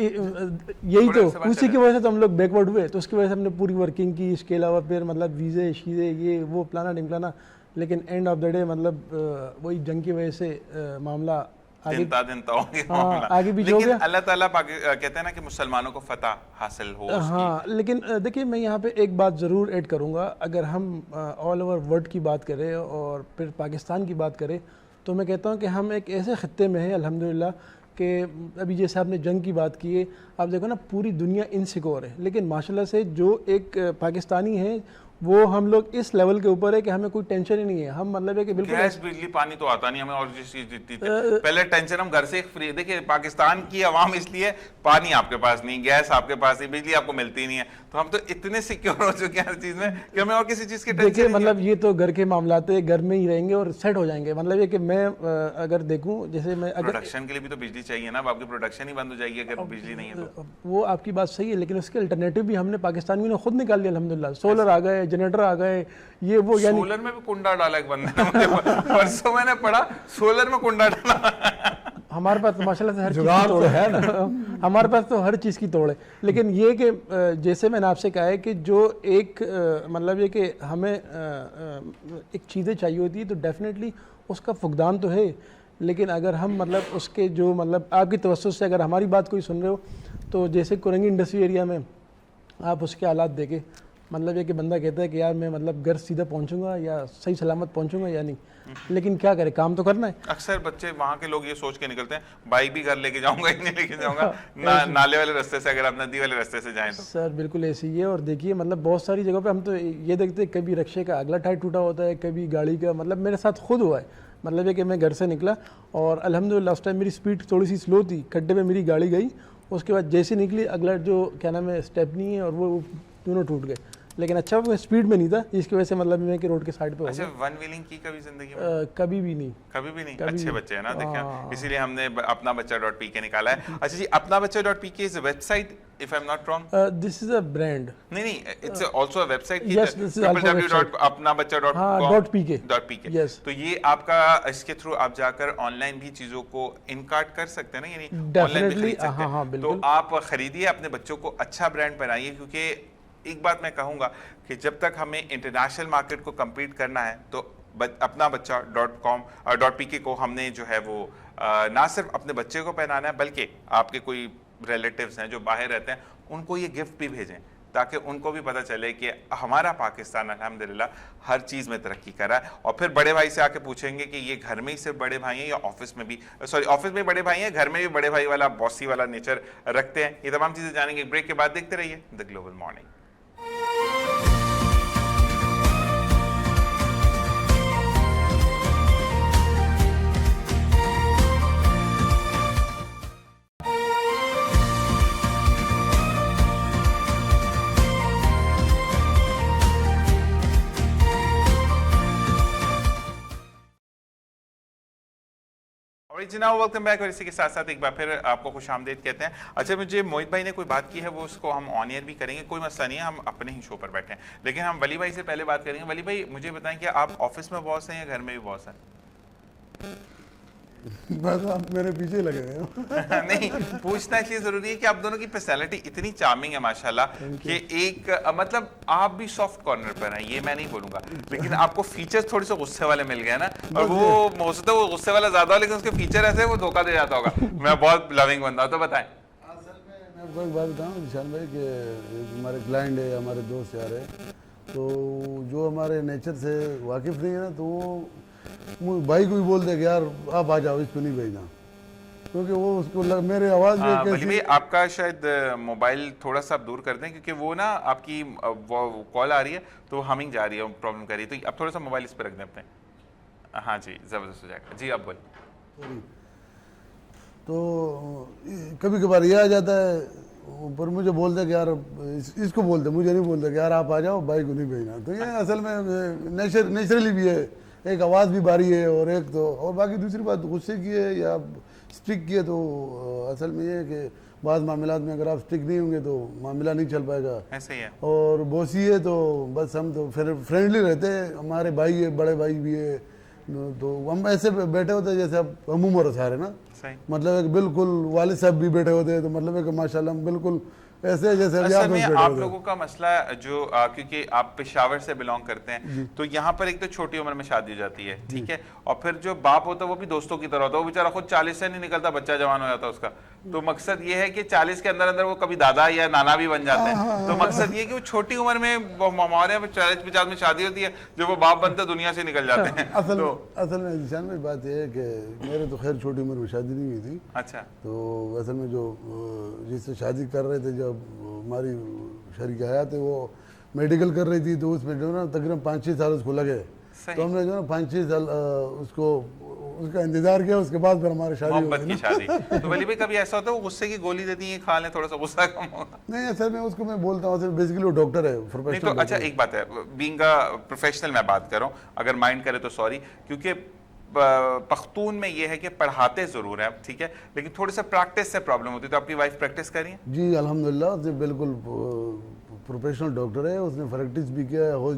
यही तो उसी की वजह से तो हम लोग बैकवर्ड हुए, तो उसकी वजह से हमने पूरी वर्किंग की, इसके अलावा फिर मतलब वीज़े शीज़े ये वो प्लाना ढिमलाना, लेकिन एंड ऑफ द डे मतलब वही जंग की वजह से मामला आगे आगे भी हो गया। अल्लाह ताला कहते हैं ना कि मुसलमानों को फतह हासिल हो। हाँ, लेकिन देखिए मैं यहाँ पे एक बात ज़रूर ऐड करूँगा, अगर हम ऑल ओवर वर्ल्ड की बात करें और फिर पाकिस्तान की बात करें तो मैं कहता हूँ कि हम एक ऐसे ख़त्ते में हैं अल्हम्दुलिल्लाह कि अभी जैसे आपने जंग की बात की है, आप देखो ना पूरी दुनिया इनसिक्योर है, लेकिन माशाल्लाह से जो एक पाकिस्तानी है वो हम लोग इस लेवल के ऊपर है कि हमें कोई टेंशन ही नहीं है। हम मतलब है कि बिल्कुल गैस बिजली पानी तो आता नहीं हमें, और जिस चीज पहले टेंशन हम घर से फ्री। देखिए पाकिस्तान की आवाम इसलिए, पानी आपके पास नहीं, गैस आपके पास नहीं, बिजली आपको मिलती नहीं है, तो हम तो इतने सिक्योर हो चुके हैं हर चीज में कि हमें और किसी चीज की टेंशन नहीं। मतलब ये तो घर के मामलात है, घर में ही रहेंगे और सेट हो जाएंगे। मतलब ये कि मैं अगर देखूं जैसे मैं अगर प्रोडक्शन के लिए भी तो बिजली चाहिए ना, आपकी प्रोडक्शन ही बंद हो जाएगी अगर बिजली नहीं है तो। वो आपकी बात सही है, लेकिन उसके अल्टरनेटिव भी हमने पाकिस्तान में खुद निकाल लिया अल्हम्दुलिल्लाह। सोलर आ गए, जनरेटर आ गए, ये वो, यानी सोलर में भी कुंडा डाला एक बंदे ने, परसों मैंने पढ़ा सोलर में कुंडा डाला। हमारे पास तो माशाल्लाह से हर चीज़ की तोड़ है ना हमारे पास तो हर चीज़ की तोड़ है, लेकिन ये कि जैसे मैंने आपसे कहा है कि जो एक मतलब ये कि हमें एक चीज़ें चाहिए होती है तो डेफिनेटली उसका फुकदान तो है, लेकिन अगर हम मतलब उसके जो मतलब आपकी तवज्जो से अगर हमारी बात कोई सुन रहे हो तो जैसे कुरंगी इंडस्ट्री एरिया में आप उसके हालात देखें मतलब ये कि बंदा कहता है कि यार मैं मतलब घर सीधा पहुंचूंगा या सही सलामत पहुंचूंगा या नहीं, लेकिन क्या करे, काम तो करना है। अक्सर बच्चे वहां के लोग ये सोच के निकलते हैं बाइक भी घर लेके जाऊंगा ही नहीं लेके जाऊंगा नाले वाले रास्ते से, अगर आप नदी वाले रास्ते से जाएं तो। सर बिल्कुल ऐसे ही है। और देखिए मतलब बहुत सारी जगहों पे हम तो ये देखते हैं कभी रिक्शे का अगला टायर टूटा होता है, कभी गाड़ी का, मतलब मेरे साथ खुद हुआ है। मतलब ये कि मैं घर से निकला और अल्हम्दुलिल्लाह उस टाइम मेरी स्पीड थोड़ी सी स्लो थी, खड्डे में मेरी गाड़ी गई, उसके बाद जैसे निकली अगला जो क्या नाम है स्टेपनी है और वो दोनों टूट गए। लेकिन अच्छा वो स्पीड में नहीं था, इसकी वजह से मतलब मैं कि रोड के साइड पे हो अच्छा, गया। वन व्हीलिंग की कभी जिंदगी में? कभी भी नहीं। कभी भी नहीं? कभी अच्छे भी। बच्चे हैं ना, देखिए हाँ। इसीलिए हमने अपना बच्चा.pk निकाला है। अच्छा जी, अपना बच्चा.pk is a website if I am not wrong? This is a brand. नहीं, इट्स आल्सो अ वेबसाइट की Yes, this is also a website. www.apnabachcha.com.pk .pk Yes. तो ये आपका, इसके थ्रू आप जाकर ऑनलाइन भी चीजों को इनकार्ट कर सकते हैं ना, यानी ऑनलाइन भी Definitely, खरीद सकते हाँ, हाँ, हैं। तो बिल्कुल। आप खरीदिए, अपने बच्चों को अच्छा ब्रांड पहनाइए, क्योंकि एक बात मैं कहूंगा कि जब तक हमें इंटरनेशनल मार्केट को कम्पीट करना है तो अपना बच्चा.com.pk को हमने जो है वो ना सिर्फ अपने बच्चे को पहनाना है, बल्कि आपके कोई रिलेटिव्स हैं जो बाहर रहते हैं उनको ये गिफ्ट भी भेजें, ताकि उनको भी पता चले कि हमारा पाकिस्तान अल्हम्दुलिल्लाह हर चीज़ में तरक्की कर रहा है। और फिर बड़े भाई से आके पूछेंगे कि ये घर में ही सिर्फ बड़े भाई हैं या ऑफिस में भी, सॉरी ऑफिस में बड़े भाई हैं, घर में भी बड़े भाई वाला बॉसी वाला नेचर रखते हैं। ये तमाम चीज़ें जानेंगे ब्रेक के बाद। देखते रहिए the global morning. Welcome back. और इसी के साथ साथ एक बार फिर आपको खुशामदीद कहते हैं। अच्छा, मुझे मोहित भाई ने कोई बात की है, वो उसको हम ऑन एयर भी करेंगे, कोई मसला नहीं है, हम अपने ही शो पर बैठे हैं, लेकिन हम वली भाई से पहले बात करेंगे। वली भाई मुझे बताएं कि आप ऑफिस में बॉस हैं या घर में भी बॉस हैं? बस आप मेरे पीछे लगे हुए हो। नहीं, पूछना इसलिए जरूरी है कि आप दोनों की पर्सनैलिटी इतनी चार्मिंग है माशाल्लाह कि एक मतलब आप भी सॉफ्ट कॉर्नर पर हैं, ये मैं नहीं बोलूंगा, लेकिन आपको फीचर्स थोड़े से गुस्से वाले मिल गए ना, और वो हो सकता है वो गुस्से वाला ज्यादा हो, लेकिन उसके फीचर ऐसे वो धोखा दे जाता होगा। मैं बहुत लविंग बंदा हूं, तो बताएं। असल में मैं आपको एक बात बताऊँ निशान भाई, कि हमारे क्लाइंट है, हमारे दोस्त यार है, तो जो हमारे नेचर से वाकिफ नहीं है ना, तो वो भाई को भी बोलते कि यार आप आ जाओ, इसको नहीं भेजना, क्योंकि वो उसको मेरे आवाज़ में वली कैसी। भाई आपका शायद मोबाइल थोड़ा सा आप दूर कर दें, क्योंकि वो ना आपकी कॉल आ रही है तो हमिंग जा रही है, प्रॉब्लम कर रही है, तो आप थोड़ा सा मोबाइल इस पर रख दें अपने। हाँ जी, ज़बरदस्त हो जाएगा जी, आप बोलिए। तो कभी कभार ये आ जाता है, पर मुझे बोलते कि यार इसको बोलते, मुझे नहीं बोलते कि यार आप आ जाओ, भाई को नहीं भेजना। तो ये असल में नेचुरली भी है, एक आवाज़ भी भारी है, और एक तो और बाकी दूसरी बात गुस्से की है या स्टिक की है, तो असल में ये है कि बाद मामलात में अगर आप स्टिक नहीं होंगे तो मामला नहीं चल पाएगा। ऐसे ही है। और बॉसी है तो बस हम तो फिर फ्रेंडली रहते हैं, हमारे भाई है, बड़े भाई भी है, तो हम ऐसे बैठे होते हैं जैसे अब हम उम्र सारे ना, सही। मतलब एक बिल्कुल वालिद साहब भी बैठे होते हैं, तो मतलब एक माशाल्लाह हम बिल्कुल ऐसे जैसे असल यार में दोस्त बैठे आप होते हैं। लोगों का मसला जो क्योंकि आप पेशावर से बिलोंग करते हैं, तो यहाँ पर एक तो छोटी उम्र में शादी हो जाती है, ठीक है, और फिर जो बाप होता है वो भी दोस्तों की तरह होता है, वो बेचारा खुद 40 से नहीं निकलता, बच्चा जवान हो जाता है उसका। तो मकसद ये है कि 40 के अंदर अंदर वो कभी दादा या नाना भी बन जाते हैं। तो मकसद ये है कि वो छोटी उम्र में हमारे 40-50 में शादी होती है, जब वो बाप बनते दुनिया से निकल जाते हैं। असल में निशान में बात यह है कि मेरे तो खैर छोटी उम्र में शादी नहीं हुई थी। अच्छा। तो असल में जो जिससे शादी कर रहे थे, जब हमारी शरीक आया थे, वो मेडिकल कर रही थी, तो उसमें जो ना तकरीबन 5-6 साल उसको लगे। तो हमने जो ना 5-6 साल उसको उसका इंतजार किया, उसके बाद फिर हमारी शादी मोहब्बत की शादी। तो वली भाई कभी ऐसा होता है वो गुस्से की गोली देती है, खा लें थोड़ा सा गुस्सा कम होगा? नहीं, असल में उसको मैं बोलता हूँ, बेसिकली वो डॉक्टर है, नहीं प्रोफेशनल। तो अच्छा, एक बात है, बीइंग अ प्रोफेशनल मैं बात कर रहा हूँ, अगर माइंड करे तो सॉरी, क्योंकि पख्तून में ये है कि पढ़ाते जरूर हैं, ठीक है, लेकिन थोड़ी सा प्रैक्टिस से प्रॉब्लम होती है। तो आपकी वाइफ प्रैक्टिस कर रही है? जी अल्हम्दुलिल्लाह, उसने बिल्कुल प्रोफेशनल डॉक्टर है, उसने प्रैक्टिस भी किया है, हाउस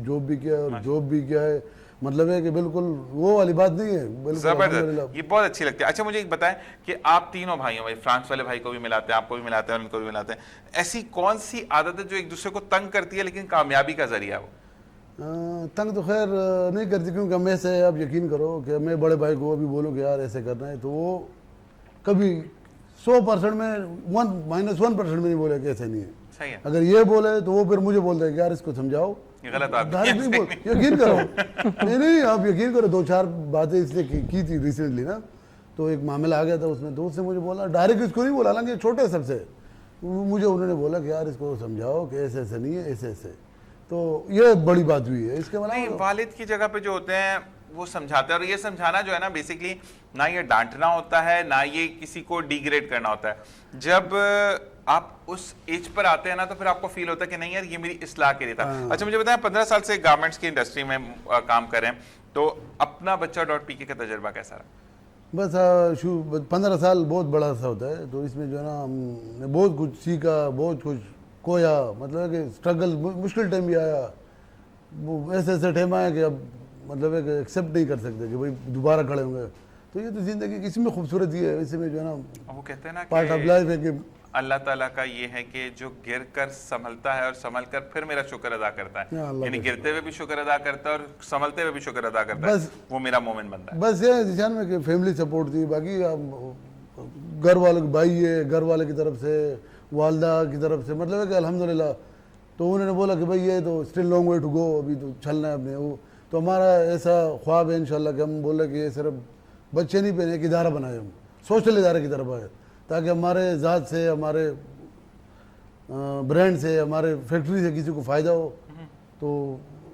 जॉब भी किया है, और जॉब भी किया है, मतलब है कि बिल्कुल वो वाली बात नहीं है, बिल्कुल जबरदस्त, ये बहुत अच्छी लगती है। अच्छा, मुझे एक बताएं कि आप तीनों भाई हो, भाई फ्रांस वाले भाई को भी मिलाते हैं, आपको भी मिलाते हैं, उनको भी मिलाते हैं, ऐसी कौन सी आदत है जो एक दूसरे को तंग करती है लेकिन कामयाबी का जरिया है वो? तंग तो खैर नहीं करती, क्योंकि मैं से आप यकीन करो कि मैं बड़े भाई को भी बोलूँ कि यार ऐसे करना है, तो वो कभी 100% में -1% में नहीं बोले कि ऐसा नहीं है। सही है, अगर ये बोले तो वो फिर मुझे बोलते हैं कि यार इसको समझाओ, ये गलत बात डायरेक्ट नहीं बोल, यकीन करो। नहीं आप यकीन करो, 2-4 बातें इसने की थी रिसेंटली ना, तो एक मामला आ गया था उसमें, तो उससे मुझे बोला, डायरेक्ट इसको नहीं बोला, हालांकि छोटे सबसे मुझे उन्होंने बोला कि यार इसको समझाओ कि ऐसे ऐसे नहीं है, ऐसे ऐसे। तो ये बड़ी बात हुई है। इसके नहीं, अलावा वालिद की जगह पे जो होते हैं वो समझाते हैं, और ये समझाना जो है ना बेसिकली ना ये डांटना होता है ना ये किसी को डिग्रेड करना होता है। जब आप उस एज पर आते हैं ना तो फिर आपको फील होता है कि नहीं यार ये मेरी इस्लाह के लिए था। अच्छा मुझे बताएं, 15 साल से गारमेंट्स की इंडस्ट्री में काम कर रहे हैं, तो अपना बच्चा.pk का तजुर्बा कैसा रहा? बस 15 साल बहुत बड़ा सा होता है, तो इसमें जो है ना हमने बहुत कुछ सीखा, बहुत कुछ खोया, मतलब कि स्ट्रगल, मुश्किल टाइम भी आया, वो ऐसे ऐसे टाइम आया कि अब मतलब है कि एक्सेप्ट नहीं कर सकते कि भाई दोबारा खड़े होंगे। तो ये तो जिंदगी की इसमें खूबसूरती है, इसमें जो है ना वो कहते हैं ना पार्ट ऑफ कि लाइफ है कि अल्लाह ताला का ये है कि जो गिर कर संभलता है और संभल कर फिर मेरा शुक्र अदा करता है, या अल्लाह यानी का गिरते हुए भी शुक्र अदा करता है और संभलते हुए भी शुक्र अदा करता है, बस- वो मेरा मोमिन बनता है। बस ये निशान में कि फैमिली सपोर्ट थी, बाकी घर वालों के भाई है, घर वाले की तरफ से, वालदा की तरफ से, मतलब है कि अल्हम्दुलिल्लाह। तो उन्होंने बोला कि भाई ये तो still long way to go, अभी तो चलना है अपने वो। तो हमारा ऐसा ख्वाब है इंशाल्लाह कि हम बोले कि ये सिर्फ बच्चे नहीं पहने, एक इदारा बनाए, हम सोशल इदारे की तरफ आए, ताकि हमारे ज़ात से, हमारे ब्रांड से, हमारे फैक्ट्री से किसी को फ़ायदा हो, तो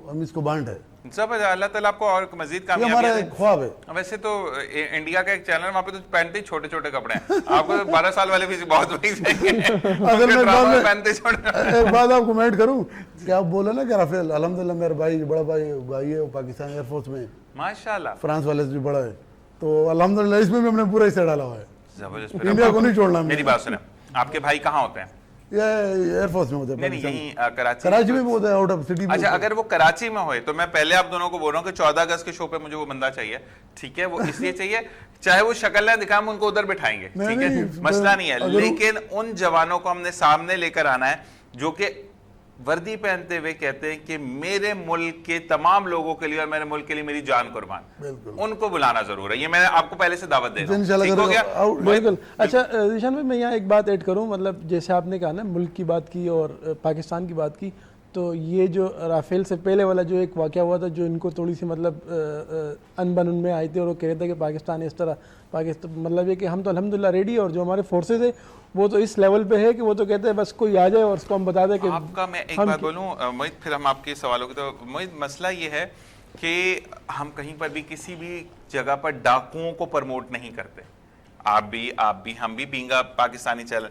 हम इसको बांटे। जबरदस्त, अल्लाह ताला आपको और मजीद ये हमारा कामयाबी एक ख्वाब है। वैसे तो इंडिया का एक चैनल है, वहाँ पे तो पहनते ही छोटे छोटे कपड़े हैं, आपको तो 12 साल वाले भी बहुत वही अगर मैं बाद में- पहनते छोटे। एक बात आपको मैं ऐड करूं कि आप बोले ना कि राफेल, अल्हम्दुलिल्लाह मेरा भाई, बड़ा भाई है, वो पाकिस्तान एयरफोर्स में, माशाल्लाह, फ्रांस वाले से भी बड़ा है, तो अल्हम्दुलिल्लाह इसमें भी हमने पूरा हिस्सा डाला हुआ है। जबरदस्त। इंडिया को नहीं छोड़ना हमने। मेरी बात सुने, आपके भाई कहाँ होते हैं? ये एयरफोर्स में होता है नहीं नहीं, पाकिस्तान। यहीं कराची कराची में भी होता है, आउट ऑफ सिटी में। अच्छा, अगर वो कराची में होए तो मैं पहले आप दोनों को बोल रहा हूँ कि 14 अगस्त के शो पे मुझे वो बंदा चाहिए, ठीक है? वो इसलिए चाहिए, चाहे वो शक्ल ना दिखाए, हम उनको उधर बिठाएंगे, नहीं, ठीक है, नहीं, मसला नहीं है, अगर वो- लेकिन उन जवानों को हमने सामने लेकर आना है जो कि वर्दी पहनते हुए कहते हैं कि मेरे मुल्क के तमाम लोगों के लिए और मेरे मुल्क के लिए मेरी जान कुर्बान, बिल्कुल। उनको बुलाना जरूर है। ये मैं आपको पहले से दावत दे रहा हूँ, इंशाल्लाह ठीक हो गया? बिल्कुल। अच्छा ईशान भाई, मैं यहाँ एक बात ऐड करूँ, मतलब जैसे आपने कहा ना मुल्क की बात की और पाकिस्तान की बात की, तो ये जो राफेल से पहले वाला जो एक वाक़या हुआ था, जो इनको थोड़ी सी मतलब अनबन उनमें आई थी, और वो कह रहे थे कि पाकिस्तान इस तरह, पाकिस्तान मतलब ये कि हम तो अल्हम्दुलिल्लाह रेडी है, और जो हमारे फोर्सेज है वो तो इस लेवल पे है कि वो तो कहते हैं बस कोई आ जाए और उसको हम बता दें कि आपका मैं एक बात बोलूं मोहित, फिर हम आपके सवालों की, तो मोहित मसला ये है कि हम कहीं पर भी किसी भी जगह पर डाकुओं को प्रमोट नहीं करते, आप भी हम भी पींगा पाकिस्तानी चैनल।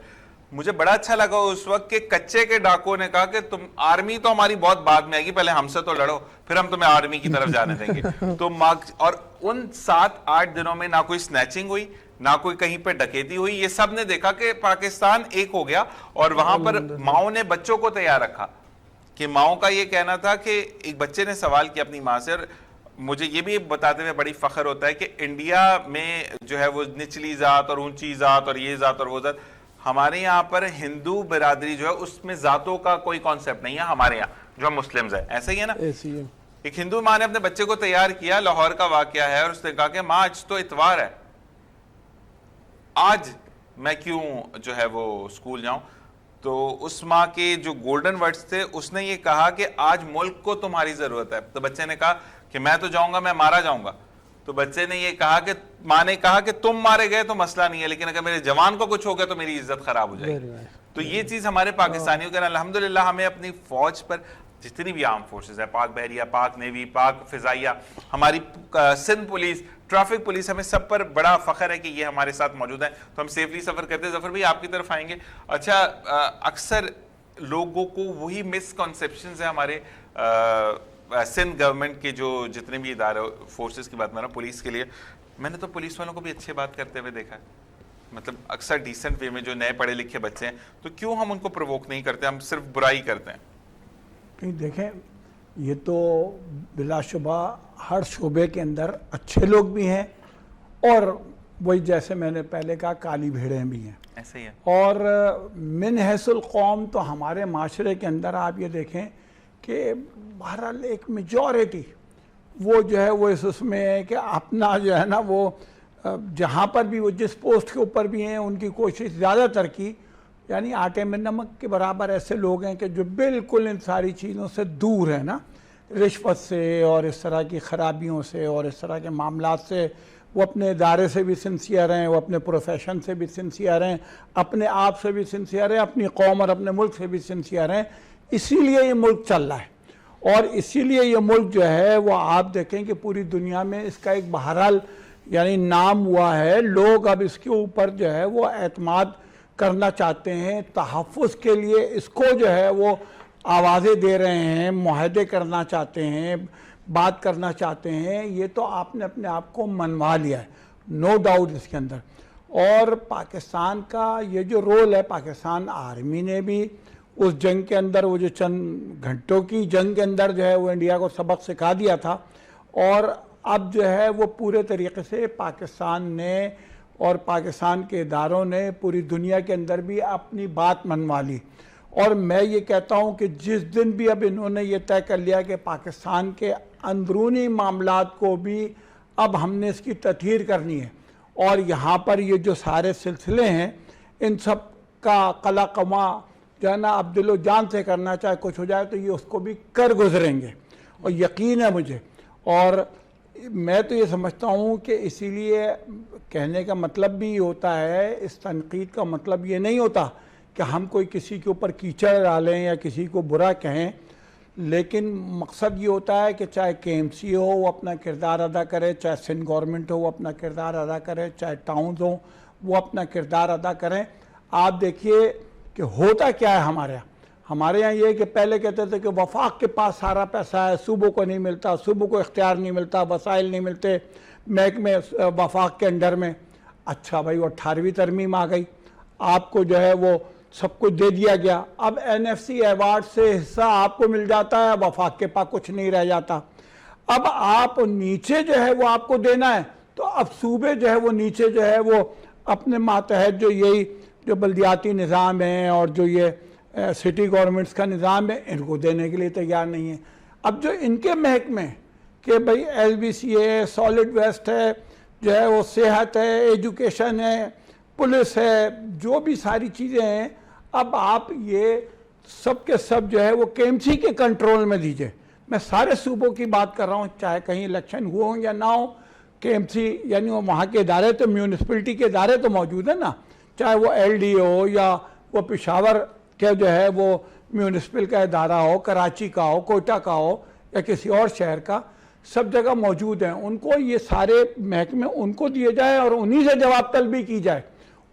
मुझे बड़ा अच्छा लगा उस वक्त के कच्चे के डाकुओं ने कहा कि तुम आर्मी तो हमारी बहुत बाद में आएगी, पहले हमसे तो लड़ो, फिर हम तुम्हें आर्मी की तरफ जाने देंगे। तो और उन 7-8 दिनों में ना कोई स्नैचिंग हुई, ना कोई कहीं पे डकैती हुई, ये सब ने देखा कि पाकिस्तान एक हो गया। और वहां पर माओ ने बच्चों को तैयार रखा, कि माओ का ये कहना था कि एक बच्चे ने सवाल किया अपनी माँ से, और मुझे ये भी बताते हुए बड़ी फख्र होता है कि इंडिया में जो है वो निचली जात और ऊंची जात और ये जात और वो जात, हमारे यहाँ पर हिंदू बिरादरी जो है उसमें जातों का कोई कॉन्सेप्ट नहीं है। हमारे यहाँ जो हम मुस्लिम्स हैं ऐसा ही है ना। ऐसी है। एक हिंदू माँ ने अपने बच्चे को तैयार किया, लाहौर का वाकया है, और उसने कहा कि माँ आज तो इतवार है, आज मैं क्यों जो है वो स्कूल जाऊं। तो उस माँ के जो गोल्डन वर्ड्स थे, उसने ये कहा कि आज मुल्क को तुम्हारी जरूरत है। तो बच्चे ने कहा कि मैं तो जाऊंगा, मैं मारा जाऊंगा। तो बच्चे ने ये कहा कि माँ ने कहा कि तुम मारे गए तो मसला नहीं है, लेकिन अगर मेरे जवान को कुछ हो गया तो मेरी इज्जत खराब हो जाएगी। तो ये चीज हमारे पाकिस्तानियों के, अल्हम्दुलिल्लाह हमें अपनी फौज पर, जितनी भी आर्म फोर्सेस है, पाक बहरिया, पाक नेवी, पाक फिजाइया, हमारी सिंध पुलिस, ट्रैफिक पुलिस, हमें सब पर बड़ा फख्र है कि ये हमारे साथ मौजूद है, तो हम सेफली सफर करते हैं। जफर भाई आपकी तरफ आएंगे। अच्छा, अक्सर लोगों को वही मिसकॉन्सेप्शंस है हमारे सिंध गवर्नमेंट के, जो जितने भी इदारे फोर्सेस की बात कर रहा हूं, पुलिस के लिए, मैंने तो पुलिस वालों को भी अच्छी बात करते हुए देखा है, मतलब अक्सर डिसेंट वे में, जो नए पढ़े लिखे बच्चे हैं, तो क्यों हम उनको प्रोवोक नहीं करते, हम सिर्फ बुराई करते हैं? नहीं देखें, ये तो बिलाशुबा हर शोबे के अंदर अच्छे लोग भी हैं, और वही जैसे मैंने पहले कहा काली भेड़ें भी हैं, ऐसे ही है। और मिन हैसुल कौम तो हमारे माशरे के अंदर आप ये देखें कि बहरहाल एक मेजॉरिटी वो जो है वो उसमें है कि अपना जो है ना वो जहाँ पर भी वो जिस पोस्ट के ऊपर भी हैं उनकी कोशिश ज़्यादातर की यानी आटे में नमक के बराबर ऐसे लोग हैं कि जो बिल्कुल इन सारी चीज़ों से दूर है ना, रिश्वत से और इस तरह की ख़राबियों से और इस तरह के मामलात से। वो अपने इदारे से भी सिंसियर हैं, वो अपने प्रोफेशन से भी सिंसियर हैं, अपने आप से भी सिंसियर हैं, अपनी कौम और अपने मुल्क से भी सिंसियर हैं। इसीलिए ये मुल्क चल रहा है और इसीलिए ये मुल्क जो है वो आप देखें कि पूरी दुनिया में इसका एक बहरहाल यानी नाम हुआ है। लोग अब इसके ऊपर जो है वो एतमाद करना चाहते हैं, तहफ़्फ़ुज़ के लिए इसको जो है वो आवाज़ें दे रहे हैं, मुआहदे करना चाहते हैं, बात करना चाहते हैं। ये तो आपने अपने आप को मनवा लिया है, नो डाउट इसके अंदर। और पाकिस्तान का ये जो रोल है, पाकिस्तान आर्मी ने भी उस जंग के अंदर, वो जो चंद घंटों की जंग के अंदर जो है वो इंडिया को सबक सिखा दिया था। और अब जो है वो पूरे तरीके से पाकिस्तान ने और पाकिस्तान के इदारों ने पूरी दुनिया के अंदर भी अपनी बात मनवा ली। और मैं ये कहता हूँ कि जिस दिन भी अब इन्होंने ये तय कर लिया कि पाकिस्तान के अंदरूनी मामलात को भी अब हमने इसकी तथहीर करनी है और यहाँ पर ये जो सारे सिलसिले हैं इन सब का कला कमा जो है ना अब दिलो जान से करना, चाहे कुछ हो जाए तो ये उसको भी कर गुजरेंगे और यकीन है मुझे। और मैं तो ये समझता हूँ कि इसीलिए कहने का मतलब भी होता है, इस तनकीद का मतलब ये नहीं होता कि हम कोई किसी के ऊपर कीचड़ डालें या किसी को बुरा कहें, लेकिन मकसद ये होता है कि चाहे KMC हो वो अपना किरदार अदा करे, चाहे सिंध गवर्नमेंट हो वो अपना किरदार अदा करे, चाहे टाउन्स हो वो अपना किरदार अदा करें। आप देखिए कि होता क्या है हमारे यहाँ ये कि पहले कहते थे कि वफाक के पास सारा पैसा है, सूबों को नहीं मिलता, सूबों को इख्तियार नहीं मिलता, वसाइल नहीं मिलते महकमे वफाक के अंडर में। अच्छा भाई, वो 18वीं तरमीम आ गई, आपको जो है वो सब कुछ दे दिया गया। अब NFC अवार्ड से हिस्सा आपको मिल जाता है, वफाक के पास कुछ नहीं रह जाता। अब आप नीचे जो है वो आपको देना है, तो अब सूबे जो है वो नीचे जो है वो अपने मातहत जो यही जो बल्दियाती निज़ाम है और जो ये सिटी गवर्नमेंट्स का निज़ाम है, इनको देने के लिए तैयार नहीं है। अब जो इनके महकमे कि भाई LBC है, सॉलिड वेस्ट है, जो है वो सेहत है, एजुकेशन है, पुलिस है, जो भी सारी चीज़ें हैं, अब आप ये सब के सब जो है वो KMC के कंट्रोल में दीजिए। मैं सारे सूबों की बात कर रहा हूँ, चाहे कहीं इलेक्शन हुए हों या ना हो, KMC यानी वो वहाँ के इदारे तो म्यूनिसिपलिटी के इदारे तो मौजूद है ना, चाहे वो LD हो या वो पेशावर के जो है वो म्यूनिसिपल का इदारा हो, कराची का हो, कोयटा का हो या किसी और शहर का, सब जगह मौजूद हैं। उनको ये सारे महकमे उनको दिए जाए और उन्हीं से जवाब तलबी की जाए,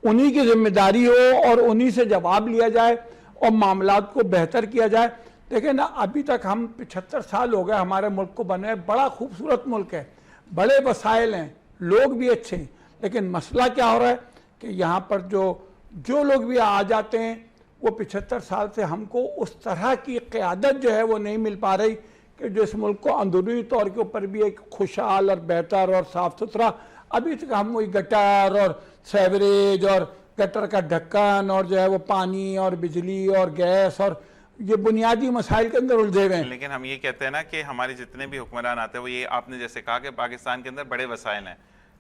उन्हीं की जिम्मेदारी हो और उन्हीं से जवाब लिया जाए और मामलात को बेहतर किया जाए। देखिए ना, अभी तक हम 75 साल हो गए हमारे मुल्क को बने, बड़ा खूबसूरत मुल्क है, बड़े वसाइल हैं, लोग भी अच्छे हैं, लेकिन मसला क्या हो रहा है कि यहाँ पर जो लोग भी आ जाते हैं वो 75 साल से हमको उस तरह की क़यादत जो है वो नहीं मिल पा रही कि जो इस मुल्क को अंदरूनी तौर के ऊपर भी एक खुशहाल और बेहतर और साफ़ सुथरा, अभी तक हम वही गटर और सेवरेज और गटर का ढक्कन और जो है वो पानी और बिजली और गैस और ये बुनियादी मसाइल के अंदर उलझे हुए हैं। लेकिन हम ये कहते हैं ना कि हमारे जितने भी हुक्मरान आते हैं वो ये आपने जैसे कहा कि पाकिस्तान के अंदर बड़े वसाइल हैं,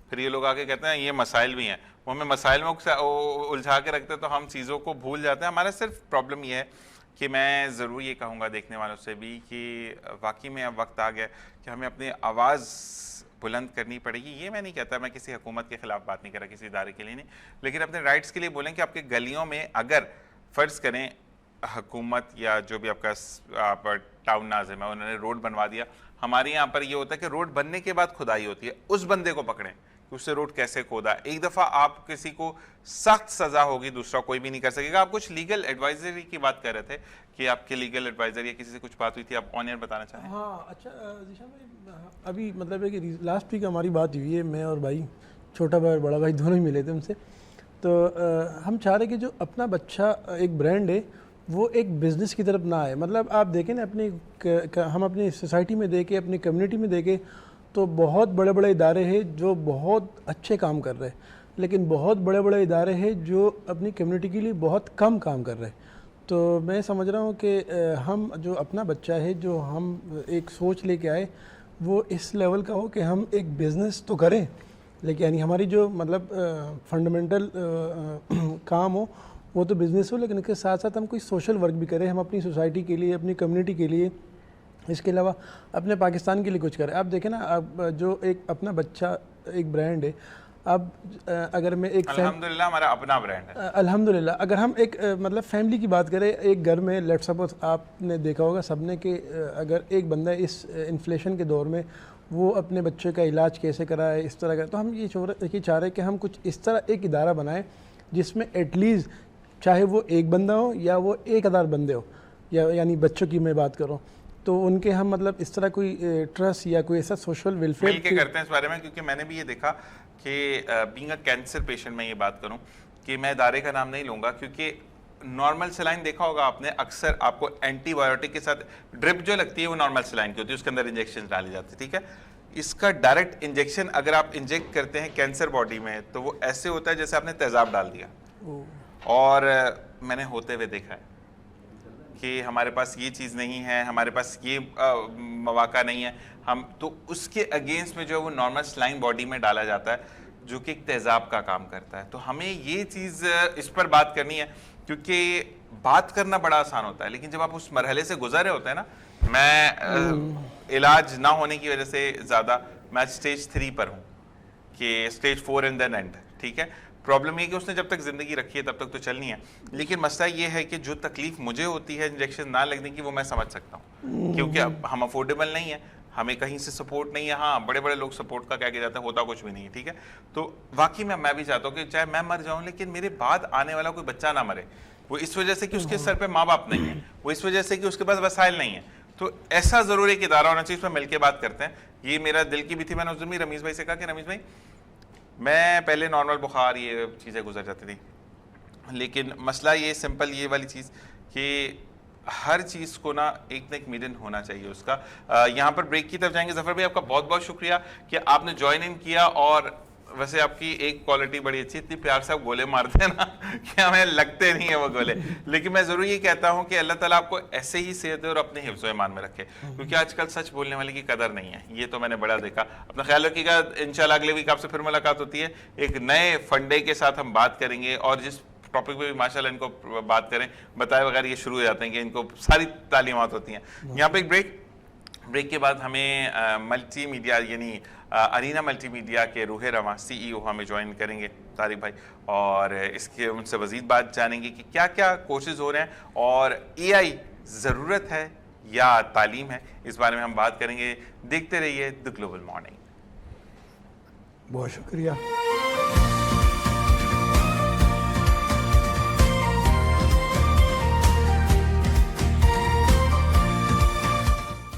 फिर ये लोग आके कहते हैं ये मसाइल भी हैं, वो हमें मसाइल में उलझा के रखते हैं तो हम चीज़ों को भूल जाते हैं। हमारा सिर्फ प्रॉब्लम ये है कि मैं ज़रूर ये कहूँगा देखने वालों से भी कि वाकई में अब वक्त आ गया कि हमें अपनी आवाज़ बुलंद करनी पड़ेगी। ये मैं नहीं कहता, मैं किसी हुकूमत के ख़िलाफ़ बात नहीं कर रहा, किसी इदारे के लिए नहीं, लेकिन अपने राइट्स के लिए बोलें कि आपके गलियों में अगर फ़र्ज़ करें हुकूमत या जो भी आपका टाउन नाज़िम है उन्होंने रोड बनवा दिया, हमारे यहाँ पर ये होता है कि रोड बनने के बाद खुदाई होती है, उस बंदे को पकड़ें कि उससे रोड कैसे खोदा। एक दफ़ा आप किसी को सख्त सज़ा होगी, दूसरा कोई भी नहीं कर सकेगा। आप कुछ लीगल एडवाइजरी की बात कर रहे थे कि आपके लीगल एडवाइजर या किसी से कुछ बात हुई थी, आप ऑन एयर बताना चाहें? हाँ, अच्छा जीशान भाई, अभी मतलब है कि लास्ट वीक हमारी बात हुई है, मैं और भाई, छोटा भाई और बड़ा भाई दोनों ही मिले थे उनसे। तो हम चाह रहे कि जो अपना बच्चा एक ब्रांड है वो एक बिज़नेस की तरफ ना आए। मतलब आप देखें ना, हम अपनी सोसाइटी में देखें, अपनी कम्युनिटी में देखें तो बहुत बड़े बड़े इदारे हैं जो बहुत अच्छे काम कर रहे हैं, लेकिन बहुत बड़े बड़े इदारे हैं जो अपनी कम्युनिटी के लिए बहुत कम काम कर रहे हैं। तो मैं समझ रहा हूँ कि हम जो अपना बच्चा है, जो हम एक सोच लेके आए वो इस लेवल का हो कि हम एक बिज़नेस तो करें लेकिन यानी हमारी जो मतलब फंडामेंटल काम हो वो तो बिज़नेस हो, लेकिन इसके साथ साथ हम कोई सोशल वर्क भी करें, हम अपनी सोसाइटी के लिए, अपनी कम्युनिटी के लिए, इसके अलावा अपने पाकिस्तान के लिए कुछ करें। आप देखें ना, अब जो एक अपना बच्चा एक ब्रांड है, अब अगर मैं एक अल्हम्दुलिल्लाह हमारा अपना ब्रांड है। अल्हम्दुलिल्लाह अगर हम एक मतलब फैमिली की बात करें, एक घर में लेट्स सपोज आपने देखा होगा सबने कि अगर एक बंदा इस इन्फ्लेशन के दौर में वो अपने बच्चे का इलाज कैसे कराए, इस तरह का, तो हम ये चाह रहे हैं कि हम कुछ इस तरह एक इदारा बनाएं जिसमें एटलीस्ट चाहे वो एक बंदा हो या वो 1000 बंदे हो, या यानी बच्चों की मैं बात करूँ, तो उनके हम मतलब इस तरह कोई ट्रस्ट या कोई ऐसा सोशल वेलफेयर मिलके करते हैं इस बारे में। क्योंकि मैंने भी ये देखा कि बीइंग अ कैंसर पेशेंट मैं ये बात करूं कि मैं इदारे का नाम नहीं लूंगा, क्योंकि नॉर्मल सलाइन देखा होगा आपने, अक्सर आपको एंटीबायोटिक के साथ ड्रिप जो लगती है वो नॉर्मल सलाइन की होती है, उसके अंदर इंजेक्शन डाले जाते हैं, ठीक है। इसका डायरेक्ट इंजेक्शन अगर आप इंजेक्ट करते हैं कैंसर बॉडी में तो वो ऐसे होता है जैसे आपने तेजाब डाल दिया। और मैंने होते हुए देखा है कि हमारे पास ये चीज़ नहीं है, हमारे पास ये मौका नहीं है, हम तो उसके अगेंस्ट में जो है वो नॉर्मल स्लाइन बॉडी में डाला जाता है जो कि एक तेजाब का काम करता है। तो हमें ये चीज़ इस पर बात करनी है, क्योंकि बात करना बड़ा आसान होता है, लेकिन जब आप उस मरहले से गुजर रहे होते हैं ना, मैं इलाज ना होने की वजह से ज़्यादा मैं स्टेज 3 पर हूँ कि स्टेज 4 एंड देन एंड, ठीक है। प्रॉब्लम ये कि उसने जब तक ज़िंदगी रखी है तब तक तो चलनी है, लेकिन मसला ये है कि जो तकलीफ मुझे होती है इंजेक्शन ना लगने की वो मैं समझ सकता हूँ, क्योंकि अब हम अफोर्डेबल नहीं है, हमें कहीं से सपोर्ट नहीं है। हाँ, बड़े बड़े लोग सपोर्ट का क्या किया जाता है, होता कुछ भी नहीं है, ठीक है। तो वाकई में मैं भी चाहता हूँ कि चाहे मैं मर जाऊँ लेकिन मेरे बाद आने वाला कोई बच्चा ना मरे, वो इस वजह से कि उसके सर पे माँ बाप नहीं है, वो इस वजह से कि उसके पास वसाइल नहीं है। तो ऐसा ज़रूर एक इदारा होना चाहिए, इसमें मिलकर बात करते हैं। ये मेरा दिल की भी थी। मैंने उस दिन भी रमीज़ भाई से कहा कि रमीज़ भाई, मैं पहले नॉर्मल बुखार ये चीज़ें गुजर जाती थी, लेकिन मसला ये सिंपल ये वाली चीज़ कि हर चीज़ को ना एक मीडियन होना चाहिए उसका। यहाँ पर ब्रेक की तरफ जाएंगे। जफ़र भाई आपका बहुत बहुत शुक्रिया कि आपने ज्वाइन इन किया, और वैसे आपकी एक क्वालिटी बड़ी अच्छी, इतनी प्यार से आप गोले मारते हैं ना कि हमें लगते नहीं है वो गोले। लेकिन मैं ज़रूर ये कहता हूँ कि अल्लाह ताला आपको ऐसे ही सेहत दे और अपने हिफ्ज़ ईमान में रखे, क्योंकि आजकल सच बोलने वाले की कदर नहीं है, ये तो मैंने बड़ा देखा। अपना ख्याल रखिएगा। इंशाल्लाह अगले वीक आपसे फिर मुलाकात होती है, एक नए फंडे के साथ हम बात करेंगे, और जिस टॉपिक पे भी माशाल्लाह इनको बात करें बताए बगैर ये शुरू हो जाते हैं कि इनको सारी तालीमात होती हैं। यहाँ पे एक ब्रेक के बाद हमें मल्टी मीडिया यानी अरीना मल्टीमीडिया के रूहे रवां CEO हमें ज्वाइन करेंगे तारिक भाई, और इसके उनसे मज़ीद बात जानेंगे कि क्या क्या कोर्सेज हो रहे हैं और AI ज़रूरत है या तालीम है, इस बारे में हम बात करेंगे। देखते रहिए द ग्लोबल मॉर्निंग। बहुत शुक्रिया।